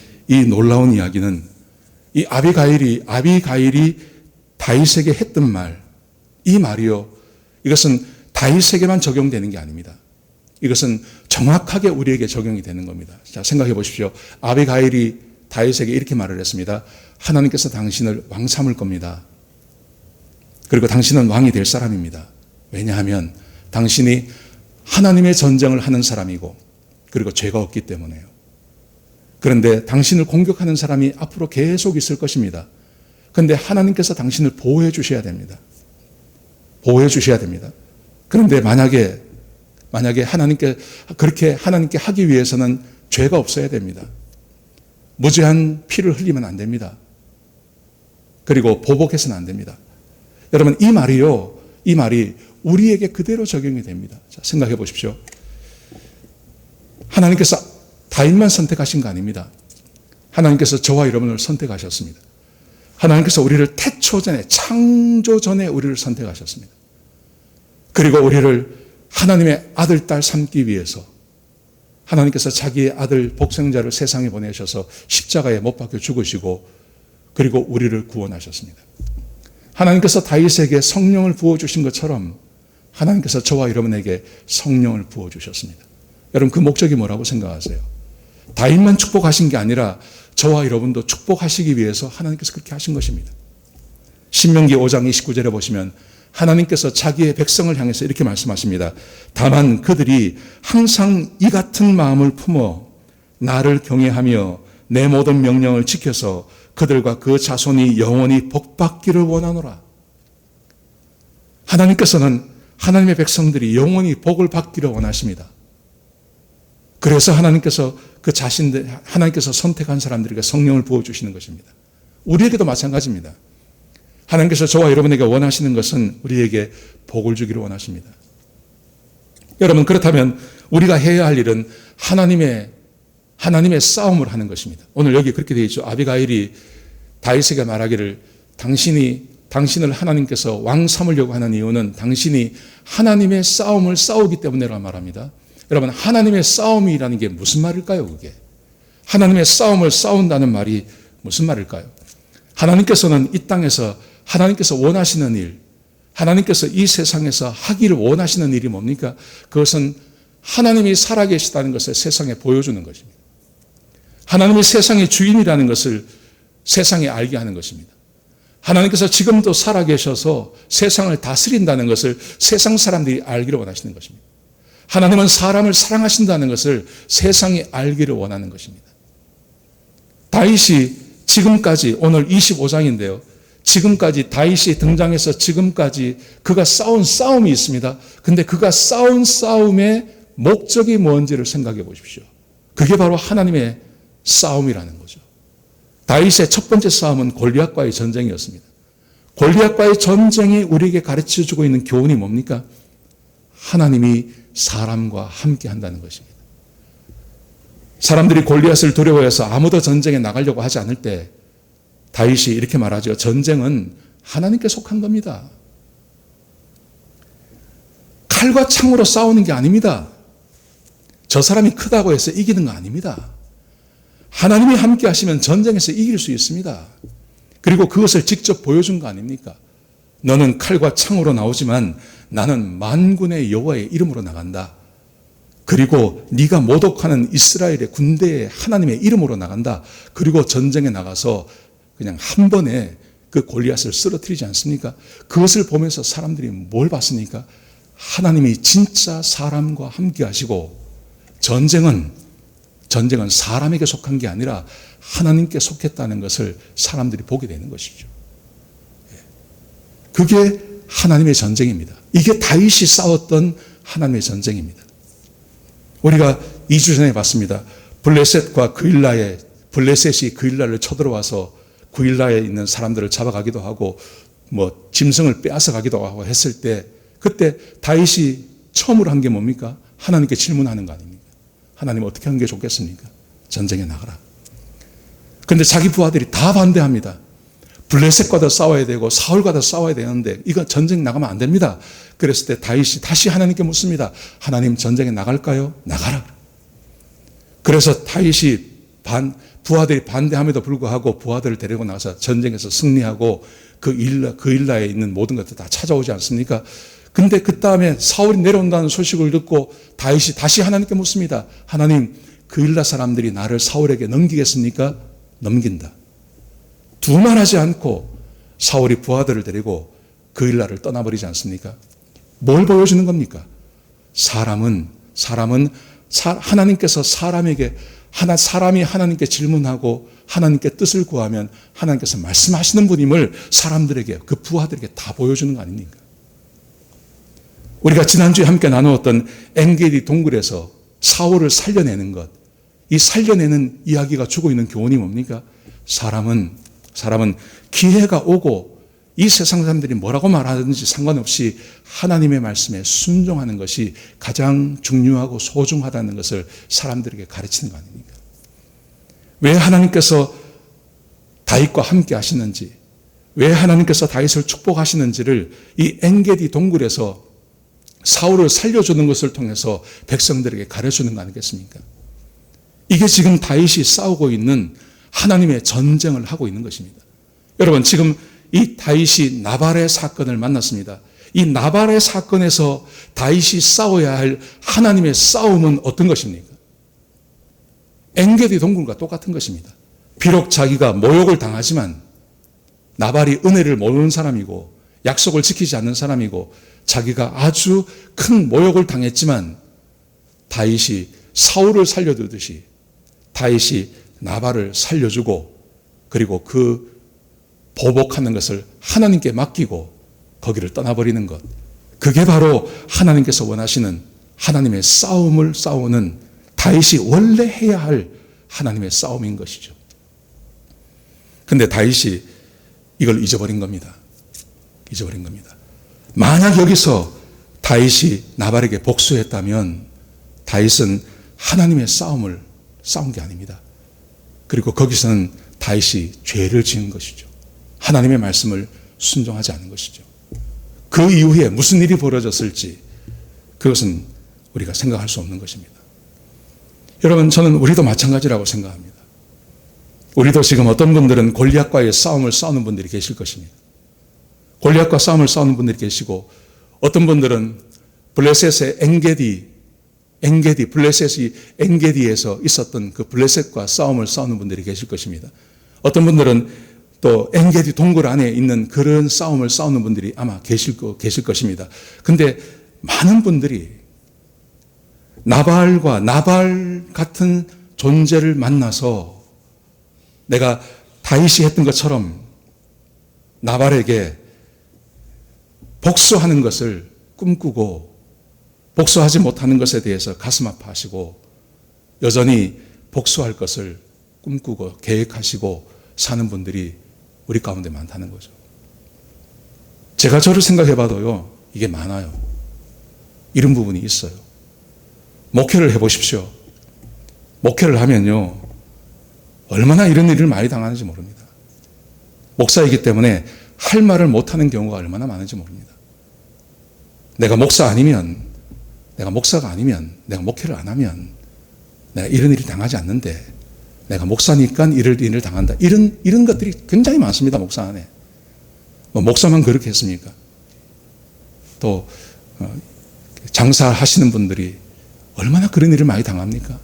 놀라운 이야기는 이 아비가일이 다윗에게 했던 말, 이 말이요. 이것은 다윗에게만 적용되는 게 아닙니다. 이것은 정확하게 우리에게 적용이 되는 겁니다. 자, 생각해 보십시오. 아비가일이 다윗에게 이렇게 말을 했습니다. 하나님께서 당신을 왕 삼을 겁니다. 그리고 당신은 왕이 될 사람입니다. 왜냐하면 당신이 하나님의 전쟁을 하는 사람이고 그리고 죄가 없기 때문에요. 그런데 당신을 공격하는 사람이 앞으로 계속 있을 것입니다. 그런데 하나님께서 당신을 보호해 주셔야 됩니다. 보호해 주셔야 됩니다. 그런데 만약에 그렇게 하나님께 하기 위해서는 죄가 없어야 됩니다. 무죄한 피를 흘리면 안 됩니다. 그리고 보복해서는 안 됩니다. 여러분, 이 말이 우리에게 그대로 적용이 됩니다. 자, 생각해 보십시오. 하나님께서 다윗만 선택하신 거 아닙니다. 하나님께서 저와 여러분을 선택하셨습니다. 하나님께서 우리를 태초 전에, 창조 전에 우리를 선택하셨습니다. 그리고 우리를 하나님의 아들, 딸 삼기 위해서 하나님께서 자기의 아들 복생자를 세상에 보내셔서 십자가에 못 박혀 죽으시고 그리고 우리를 구원하셨습니다. 하나님께서 다윗에게 성령을 부어주신 것처럼 하나님께서 저와 여러분에게 성령을 부어주셨습니다. 여러분, 그 목적이 뭐라고 생각하세요? 다윗만 축복하신 게 아니라 저와 여러분도 축복하시기 위해서 하나님께서 그렇게 하신 것입니다. 신명기 5장 29절에 보시면 하나님께서 자기의 백성을 향해서 이렇게 말씀하십니다. 다만 그들이 항상 이 같은 마음을 품어 나를 경외하며 내 모든 명령을 지켜서 그들과 그 자손이 영원히 복받기를 원하노라. 하나님께서는 하나님의 백성들이 영원히 복을 받기를 원하십니다. 그래서 하나님께서 하나님께서 선택한 사람들에게 성령을 부어주시는 것입니다. 우리에게도 마찬가지입니다. 하나님께서 저와 여러분에게 원하시는 것은 우리에게 복을 주기를 원하십니다. 여러분, 그렇다면 우리가 해야 할 일은 하나님의 싸움을 하는 것입니다. 오늘 여기 그렇게 되어 있죠. 아비가일이 다윗에게 말하기를 당신을 하나님께서 왕 삼으려고 하는 이유는 당신이 하나님의 싸움을 싸우기 때문이라고 말합니다. 여러분, 하나님의 싸움이라는 게 무슨 말일까요, 그게? 하나님의 싸움을 싸운다는 말이 무슨 말일까요? 하나님께서는 이 땅에서 하나님께서 원하시는 일, 하나님께서 이 세상에서 하기를 원하시는 일이 뭡니까? 그것은 하나님이 살아계시다는 것을 세상에 보여주는 것입니다. 하나님이 세상의 주인이라는 것을 세상에 알게 하는 것입니다. 하나님께서 지금도 살아계셔서 세상을 다스린다는 것을 세상 사람들이 알기를 원하시는 것입니다. 하나님은 사람을 사랑하신다는 것을 세상이 알기를 원하는 것입니다. 다윗이 지금까지, 오늘 25장인데요. 지금까지 다윗이 등장해서 지금까지 그가 싸운 싸움이 있습니다. 근데 그가 싸운 싸움의 목적이 뭔지를 생각해 보십시오. 그게 바로 하나님의 싸움이라는 거죠. 다윗의 첫 번째 싸움은 골리앗과의 전쟁이었습니다. 골리앗과의 전쟁이 우리에게 가르쳐주고 있는 교훈이 뭡니까? 하나님이 사람과 함께 한다는 것입니다. 사람들이 골리앗을 두려워해서 아무도 전쟁에 나가려고 하지 않을 때 다윗이 이렇게 말하죠. 전쟁은 하나님께 속한 겁니다. 칼과 창으로 싸우는 게 아닙니다. 저 사람이 크다고 해서 이기는 거 아닙니다. 하나님이 함께 하시면 전쟁에서 이길 수 있습니다. 그리고 그것을 직접 보여준 거 아닙니까? 너는 칼과 창으로 나오지만 나는 만군의 여호와의 이름으로 나간다. 그리고 네가 모독하는 이스라엘의 군대의 하나님의 이름으로 나간다. 그리고 전쟁에 나가서 그냥 한 번에 그 골리앗을 쓰러뜨리지 않습니까? 그것을 보면서 사람들이 뭘 봤습니까? 하나님이 진짜 사람과 함께 하시고 전쟁은 사람에게 속한 게 아니라 하나님께 속했다는 것을 사람들이 보게 되는 것이죠. 그게 하나님의 전쟁입니다. 이게 다윗이 싸웠던 하나님의 전쟁입니다. 우리가 2주 전에 봤습니다. 블레셋이 그일라를 쳐들어와서 그일라에 있는 사람들을 잡아가기도 하고 짐승을 빼앗아 가기도 하고 했을 때 그때 다윗이 처음으로 한 게 뭡니까? 하나님께 질문하는 거 아닙니까? 하나님 어떻게 하는 게 좋겠습니까? 전쟁에 나가라. 그런데 자기 부하들이 다 반대합니다. 블레셋과도 싸워야 되고 사울과도 싸워야 되는데 이거 전쟁 나가면 안 됩니다. 그랬을 때 다윗이 다시 하나님께 묻습니다. 하나님 전쟁에 나갈까요? 나가라. 그래서 다윗이 부하들이 반대함에도 불구하고 부하들을 데리고 나가서 전쟁에서 승리하고 그 일라에 있는 모든 것들 다 찾아오지 않습니까? 근데 그 다음에 사울이 내려온다는 소식을 듣고 다윗이 다시 하나님께 묻습니다. 하나님, 그 일라 사람들이 나를 사울에게 넘기겠습니까? 넘긴다. 두말하지 않고 사울이 부하들을 데리고 그 일라를 떠나버리지 않습니까? 뭘 보여주는 겁니까? 사람은 하나님께서 사람이 하나님께 질문하고 하나님께 뜻을 구하면 하나님께서 말씀하시는 분임을 사람들에게, 그 부하들에게 다 보여주는 거 아닙니까? 우리가 지난주에 함께 나누었던 엔게디 동굴에서 사울을 살려내는 것, 이 살려내는 이야기가 주고 있는 교훈이 뭡니까? 사람은 기회가 오고 이 세상 사람들이 뭐라고 말하든지 상관없이 하나님의 말씀에 순종하는 것이 가장 중요하고 소중하다는 것을 사람들에게 가르치는 거 아닙니까? 왜 하나님께서 다윗과 함께 하시는지, 왜 하나님께서 다윗을 축복하시는지를 이 엔게디 동굴에서 사울을 살려주는 것을 통해서 백성들에게 가르쳐주는 거 아니겠습니까? 이게 지금 다윗이 싸우고 있는 하나님의 전쟁을 하고 있는 것입니다. 여러분, 지금 이 다윗이 나발의 사건을 만났습니다. 이 나발의 사건에서 다윗이 싸워야 할 하나님의 싸움은 어떤 것입니까? 엔게디 동굴과 똑같은 것입니다. 비록 자기가 모욕을 당하지만 나발이 은혜를 모르는 사람이고 약속을 지키지 않는 사람이고 자기가 아주 큰 모욕을 당했지만 다윗이 사울을 살려두듯이 다윗이 나발을 살려주고 그리고 그 보복하는 것을 하나님께 맡기고 거기를 떠나버리는 것. 그게 바로 하나님께서 원하시는 하나님의 싸움을 싸우는 다윗이 원래 해야 할 하나님의 싸움인 것이죠. 근데 다윗이 이걸 잊어버린 겁니다. 잊어버린 겁니다. 만약 여기서 다윗이 나발에게 복수했다면 다윗은 하나님의 싸움을 싸운 게 아닙니다. 그리고 거기서는 다윗이 죄를 지은 것이죠. 하나님의 말씀을 순종하지 않은 것이죠. 그 이후에 무슨 일이 벌어졌을지 그것은 우리가 생각할 수 없는 것입니다. 여러분, 저는 우리도 마찬가지라고 생각합니다. 우리도 지금 어떤 분들은 골리앗과의 싸움을 싸우는 분들이 계실 것입니다. 골리앗과 싸움을 싸우는 분들이 계시고 어떤 분들은 블레셋의 블레셋이 엔게디에서 있었던 그 블레셋과 싸움을 싸우는 분들이 계실 것입니다. 어떤 분들은 또 엔게디 동굴 안에 있는 그런 싸움을 싸우는 분들이 아마 계실 것입니다. 근데 많은 분들이 나발과 나발 같은 존재를 만나서 내가 다윗이 했던 것처럼 나발에게 복수하는 것을 꿈꾸고 복수하지 못하는 것에 대해서 가슴 아파하시고 여전히 복수할 것을 꿈꾸고 계획하시고 사는 분들이 우리 가운데 많다는 거죠. 제가 저를 생각해 봐도요, 이게 많아요. 이런 부분이 있어요. 목회를 해보십시오. 목회를 하면요, 얼마나 이런 일을 많이 당하는지 모릅니다. 목사이기 때문에 할 말을 못하는 경우가 얼마나 많은지 모릅니다. 내가 목사가 아니면, 내가 목회를 안 하면 내가 이런 일을 당하지 않는데 내가 목사니까 이런 일을 당한다. 이런 것들이 굉장히 많습니다. 목사 안에. 뭐 목사만 그렇게 했습니까? 또 장사하시는 분들이 얼마나 그런 일을 많이 당합니까?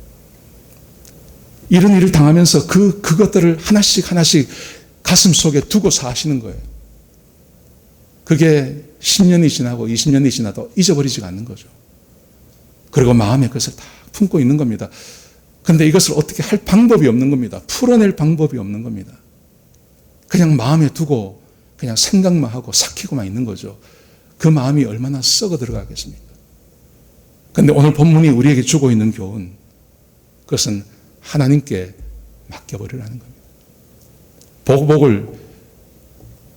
이런 일을 당하면서 그것들을 하나씩 가슴 속에 두고 사시는 거예요. 그게 10년이 지나고 20년이 지나도 잊어버리지가 않는 거죠. 그리고 마음에 그것을 다 품고 있는 겁니다. 그런데 이것을 어떻게 할 방법이 없는 겁니다. 풀어낼 방법이 없는 겁니다. 그냥 마음에 두고 그냥 생각만 하고 삭히고만 있는 거죠. 그 마음이 얼마나 썩어 들어가겠습니까? 그런데 오늘 본문이 우리에게 주고 있는 교훈, 그것은 하나님께 맡겨버리라는 겁니다. 보복을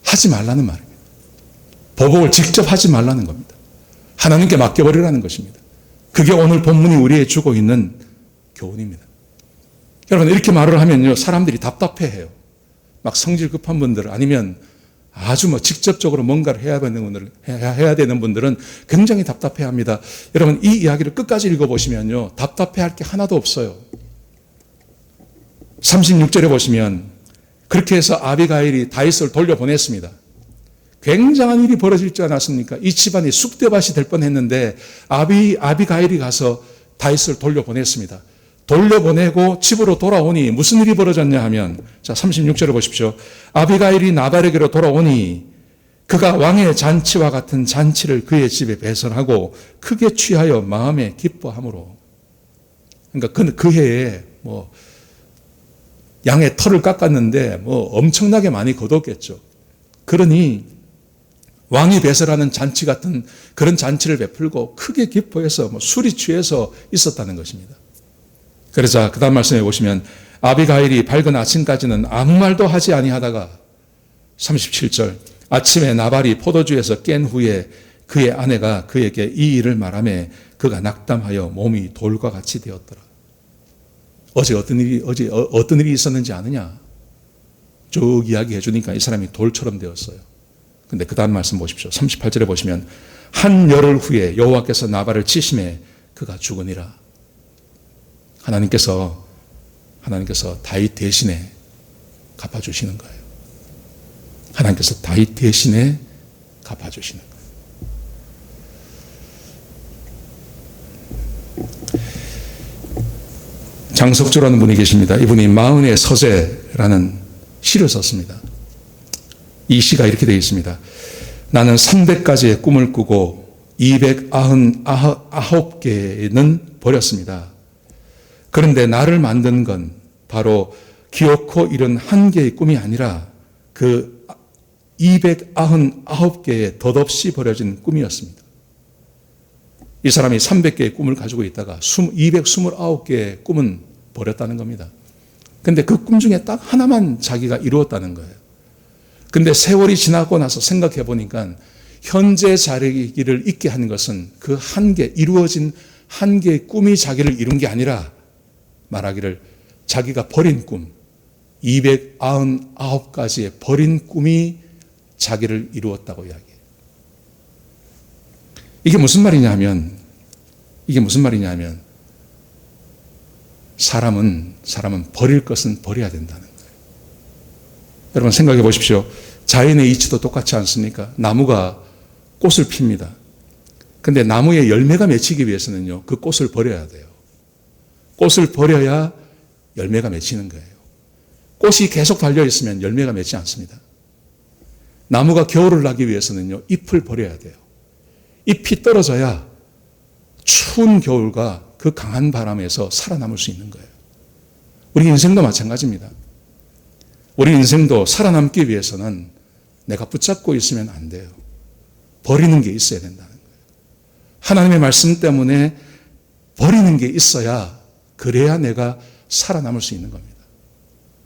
하지 말라는 말입니다. 보복을 직접 하지 말라는 겁니다. 하나님께 맡겨버리라는 것입니다. 그게 오늘 본문이 우리에게 주고 있는 교훈입니다. 여러분, 이렇게 말을 하면요, 사람들이 답답해해요. 막 성질 급한 분들, 아니면 아주 직접적으로 뭔가를 해야 되는 분들은 굉장히 답답해합니다. 여러분, 이 이야기를 끝까지 읽어보시면요, 답답해할 게 하나도 없어요. 36절에 보시면 그렇게 해서 아비가일이 다윗을 돌려보냈습니다. 굉장한 일이 벌어질 않았습니까? 이 집안이 쑥대밭이 될 뻔했는데 아비가일이 가서 다윗을 돌려보냈습니다. 돌려보내고 집으로 돌아오니 무슨 일이 벌어졌냐 하면, 자, 36절을 보십시오. 아비가일이 나발에게로 돌아오니 그가 왕의 잔치와 같은 잔치를 그의 집에 배설하고 크게 취하여 마음에 기뻐함으로. 그러니까 그 해에 양의 털을 깎았는데 엄청나게 많이 거뒀겠죠. 그러니 왕이 배설하는 잔치 같은 그런 잔치를 베풀고 크게 기뻐해서 술이 취해서 있었다는 것입니다. 그러자 그 다음 말씀해 보시면 아비가일이 밝은 아침까지는 아무 말도 하지 아니하다가 37절 아침에 나발이 포도주에서 깬 후에 그의 아내가 그에게 이 일을 말하며 그가 낙담하여 몸이 돌과 같이 되었더라. 어제 어떤 일이 있었는지 아느냐? 쭉 이야기해 주니까 이 사람이 돌처럼 되었어요. 근데 그 다음 말씀 보십시오. 38절에 보시면 한 열흘 후에 여호와께서 나발을 치심에 그가 죽으니라. 하나님께서 다윗 대신에 갚아주시는 거예요. 하나님께서 다윗 대신에 갚아주시는 거예요. 장석조라는 분이 계십니다. 이분이 마흔의 서재라는 시를 썼습니다. 이 시가 이렇게 되어 있습니다. 나는 300가지의 꿈을 꾸고 299개는 버렸습니다. 그런데 나를 만든 건 바로 기어코 이룬 한 개의 꿈이 아니라 그 299개의 덧없이 버려진 꿈이었습니다. 이 사람이 300개의 꿈을 가지고 있다가 229개의 꿈은 버렸다는 겁니다. 근데 그 꿈 중에 딱 하나만 자기가 이루었다는 거예요. 근데 세월이 지나고 나서 생각해 보니까 현재 자리를 있게 한 것은 그 한 개, 이루어진 한 개의 꿈이 자기를 이룬 게 아니라 말하기를 자기가 버린 꿈, 299가지의 버린 꿈이 자기를 이루었다고 이야기해요. 이게 무슨 말이냐면 사람은 버릴 것은 버려야 된다는 거예요. 여러분 생각해 보십시오. 자연의 이치도 똑같지 않습니까? 나무가 꽃을 핍니다. 근데 나무에 열매가 맺히기 위해서는요, 그 꽃을 버려야 돼요. 꽃을 버려야 열매가 맺히는 거예요. 꽃이 계속 달려있으면 열매가 맺지 않습니다. 나무가 겨울을 나기 위해서는요, 잎을 버려야 돼요. 잎이 떨어져야 추운 겨울과 그 강한 바람에서 살아남을 수 있는 거예요. 우리 인생도 마찬가지입니다. 우리 인생도 살아남기 위해서는 내가 붙잡고 있으면 안 돼요. 버리는 게 있어야 된다는 거예요. 하나님의 말씀 때문에 버리는 게 있어야 그래야 내가 살아남을 수 있는 겁니다.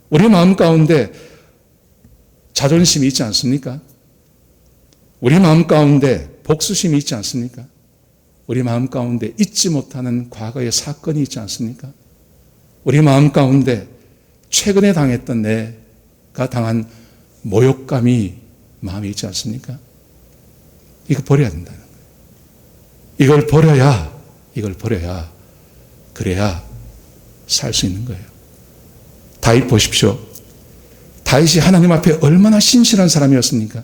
우리 마음 가운데 자존심이 있지 않습니까? 우리 마음 가운데 복수심이 있지 않습니까? 우리 마음 가운데 잊지 못하는 과거의 사건이 있지 않습니까? 우리 마음 가운데 최근에 당했던 내가 당한 모욕감이 마음에 있지 않습니까? 이거 버려야 된다는 거예요. 이걸 버려야 그래야 살 수 있는 거예요. 다윗 보십시오. 다윗이 하나님 앞에 얼마나 신실한 사람이었습니까?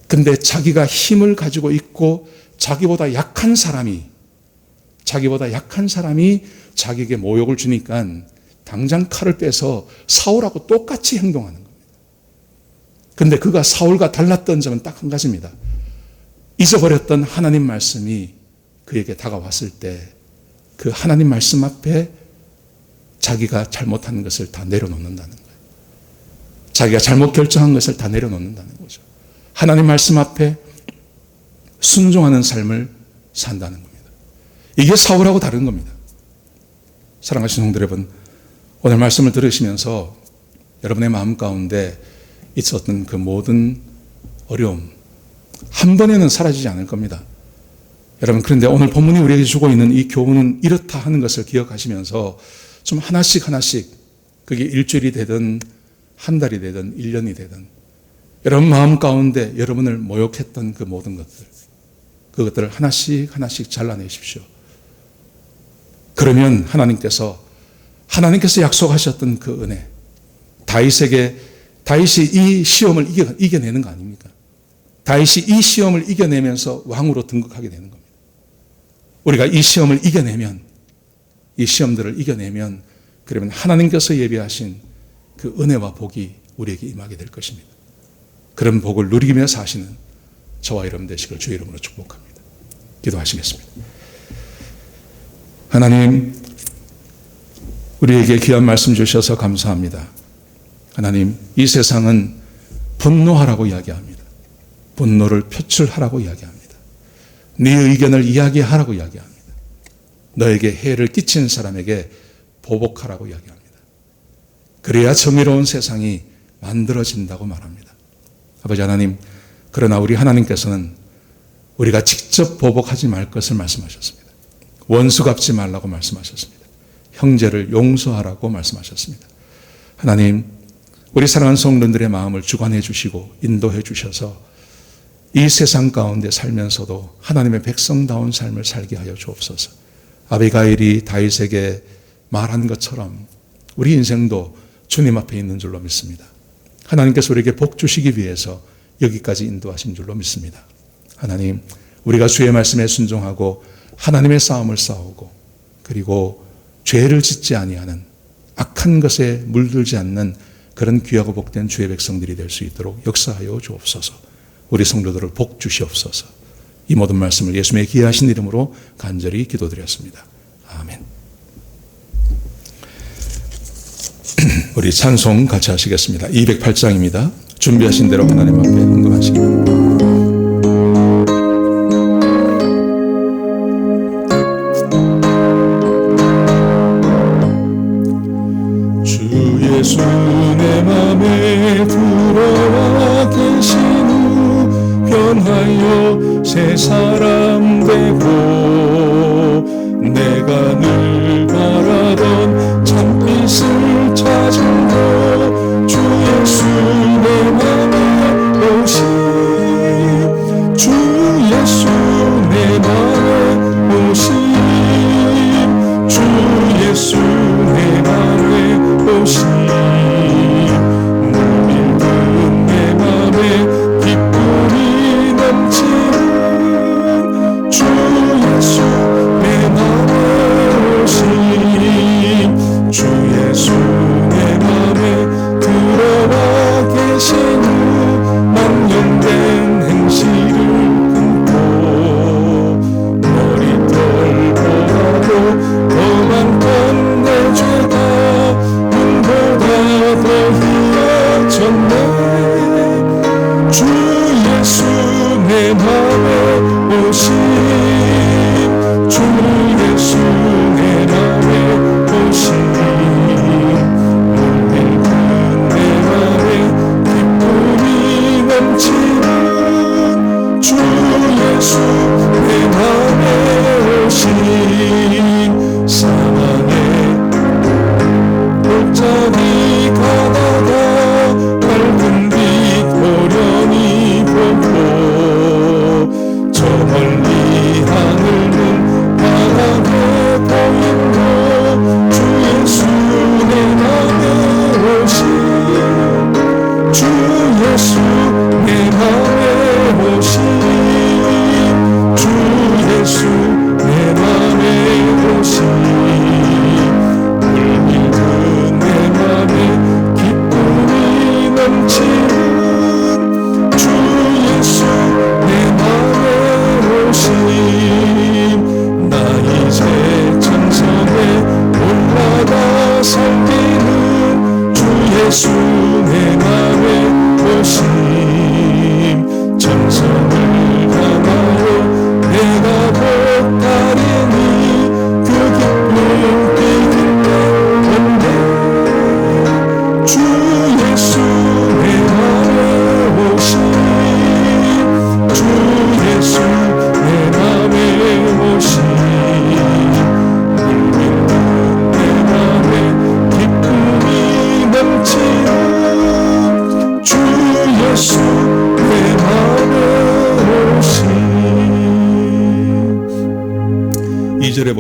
근데 자기가 힘을 가지고 있고 자기보다 약한 사람이 자기에게 모욕을 주니까 당장 칼을 빼서 사울하고 똑같이 행동하는 겁니다. 근데 그가 사울과 달랐던 점은 딱 한 가지입니다. 잊어버렸던 하나님 말씀이 그에게 다가왔을 때 그 하나님 말씀 앞에 자기가 잘못한 것을 다 내려놓는다는 거예요. 자기가 잘못 결정한 것을 다 내려놓는다는 거죠. 하나님 말씀 앞에 순종하는 삶을 산다는 겁니다. 이게 사울하고 다른 겁니다. 사랑하시는 성도 여러분, 오늘 말씀을 들으시면서 여러분의 마음 가운데 있었던 그 모든 어려움 한 번에는 사라지지 않을 겁니다. 여러분, 그런데 오늘 본문이 우리에게 주고 있는 이 교훈은 이렇다 하는 것을 기억하시면서 좀 하나씩 그게 일주일이 되든 한 달이 되든 1년이 되든 여러분 마음 가운데 여러분을 모욕했던 그 모든 것들, 그것들을 하나씩 잘라내십시오. 그러면 하나님께서 약속하셨던 그 은혜, 다윗이 이 시험을 이겨내는 거 아닙니까? 다윗이 이 시험을 이겨내면서 왕으로 등극하게 되는 겁니다. 우리가 이 시험을 이겨내면, 이 시험들을 이겨내면, 그러면 하나님께서 예비하신 그 은혜와 복이 우리에게 임하게 될 것입니다. 그런 복을 누리며 사시는 저와 여러분 되시길 주의 이름으로 축복합니다. 기도하시겠습니다. 하나님, 우리에게 귀한 말씀 주셔서 감사합니다. 하나님, 이 세상은 분노하라고 이야기합니다. 분노를 표출하라고 이야기합니다. 네 의견을 이야기하라고 이야기합니다. 너에게 해를 끼친 사람에게 보복하라고 이야기합니다. 그래야 정의로운 세상이 만들어진다고 말합니다. 아버지 하나님, 그러나 우리 하나님께서는 우리가 직접 보복하지 말 것을 말씀하셨습니다. 원수 갚지 말라고 말씀하셨습니다. 형제를 용서하라고 말씀하셨습니다. 하나님, 우리 사랑하는 성도들의 마음을 주관해 주시고 인도해 주셔서 이 세상 가운데 살면서도 하나님의 백성다운 삶을 살게 하여 주옵소서. 아비가일이 다윗에게 말한 것처럼 우리 인생도 주님 앞에 있는 줄로 믿습니다. 하나님께서 우리에게 복 주시기 위해서 여기까지 인도하신 줄로 믿습니다. 하나님, 우리가 주의 말씀에 순종하고 하나님의 싸움을 싸우고 그리고 죄를 짓지 아니하는 악한 것에 물들지 않는 그런 귀하고 복된 주의 백성들이 될 수 있도록 역사하여 주옵소서. 우리 성도들을 복 주시옵소서. 이 모든 말씀을 예수님의 귀하신 이름으로 간절히 기도드렸습니다. 아멘. 우리 찬송 같이 하시겠습니다. 208장입니다. 준비하신 대로 하나님 앞에 헌금하시기 바랍니다. 예수 내 맘에 들어와 계신 후 변하여 새 사람 되고 내가 늘 바라던 참빛을 찾은 거 주 예수 내 맘에 오심 주 예수 내 맘에 오심 주 예수 내 맘에 오심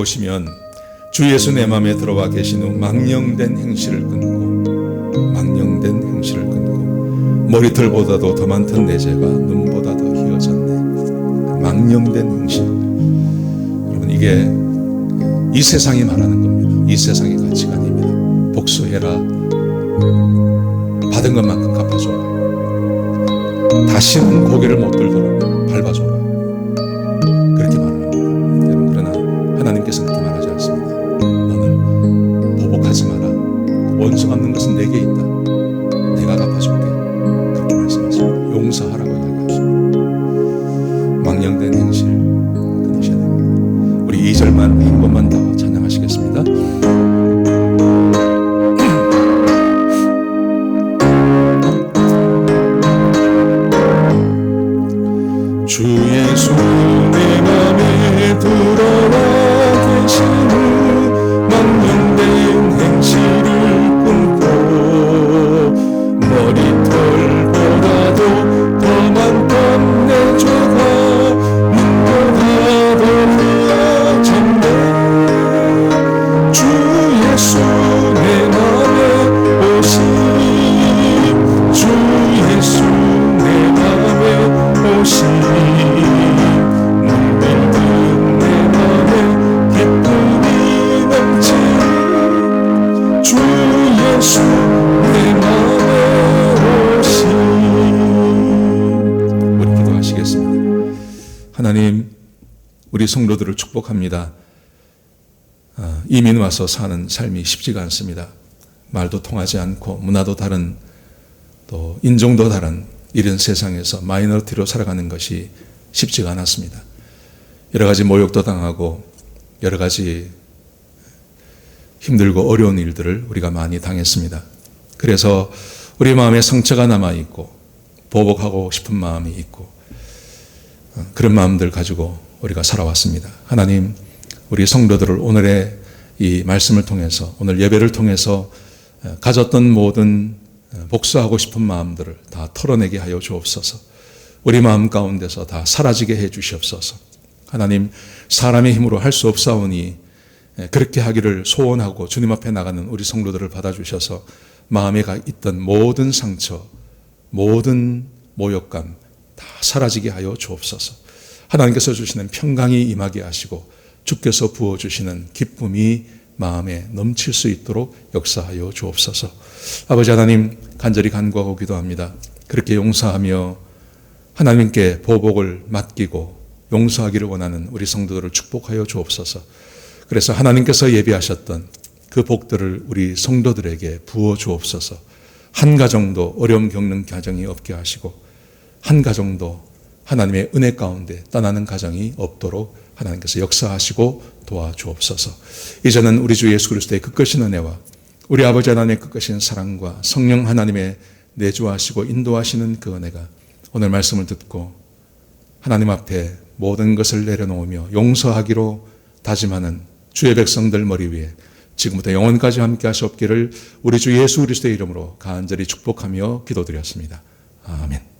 보시면 주 예수 내 맘에 들어와 계신 후 망령된 행실을 끊고 머리털보다도 더 많던 내 죄가 눈보다 더 희어졌네. 망령된 행실. 여러분, 이게 이 세상이 말하는 겁니다. 이 세상의 가치가 아닙니다. 복수해라, 받은 것만큼 갚아줘라, 다시는 고개를 못 들도록 밟아줘라, 그렇게 말합니다. 하나님께서 그렇게 말하지 않습니다. 너는 보복하지 마라. 원수 갚는 것은 내게 있다. 내가 갚아줄게. 그렇게 말씀하십니다. 용서하라고 이야기하십니다. 망령된 행실 끊으셔야 됩니다. 우리 2절만 한 번만 더 찬양하시겠습니다. 주 예수 내 맘에 들어와 망령된 행실을 끊고 머리털보다도 더 많던 내 죄가 눈보다 더 희어졌네. 주 예수 내 맘에 오심 주 예수 내 맘에 오심 우리 우리 성도들을 축복합니다. 이민 와서 사는 삶이 쉽지가 않습니다. 말도 통하지 않고 문화도 다른, 또 인종도 다른 이런 세상에서 마이너리티로 살아가는 것이 쉽지가 않았습니다. 여러 가지 모욕도 당하고 여러 가지 힘들고 어려운 일들을 우리가 많이 당했습니다. 그래서 우리 마음에 상처가 남아있고 보복하고 싶은 마음이 있고 그런 마음들 가지고 우리가 살아왔습니다. 하나님, 우리 성도들을 오늘의 이 말씀을 통해서, 오늘 예배를 통해서 가졌던 모든 복수하고 싶은 마음들을 다 털어내게 하여 주옵소서. 우리 마음 가운데서 다 사라지게 해 주시옵소서. 하나님, 사람의 힘으로 할 수 없사오니 그렇게 하기를 소원하고 주님 앞에 나가는 우리 성도들을 받아주셔서 마음에 있던 모든 상처, 모든 모욕감 다 사라지게 하여 주옵소서. 하나님께서 주시는 평강이 임하게 하시고 주께서 부어주시는 기쁨이 마음에 넘칠 수 있도록 역사하여 주옵소서. 아버지 하나님, 간절히 간구하고 기도합니다. 그렇게 용서하며 하나님께 보복을 맡기고 용서하기를 원하는 우리 성도들을 축복하여 주옵소서. 그래서 하나님께서 예비하셨던 그 복들을 우리 성도들에게 부어 주옵소서. 한 가정도 어려움 겪는 가정이 없게 하시고 한 가정도 하나님의 은혜 가운데 떠나는 가정이 없도록 하나님께서 역사하시고 도와주옵소서. 이제는 우리 주 예수 그리스도의 끝까신 은혜와 우리 아버지 하나님의 끝까신 사랑과 성령 하나님의 내주하시고 인도하시는 그 은혜가 오늘 말씀을 듣고 하나님 앞에 모든 것을 내려놓으며 용서하기로 다짐하는 주의 백성들 머리 위에 지금부터 영원까지 함께 하시옵기를 우리 주 예수 그리스도의 이름으로 간절히 축복하며 기도드렸습니다. 아멘.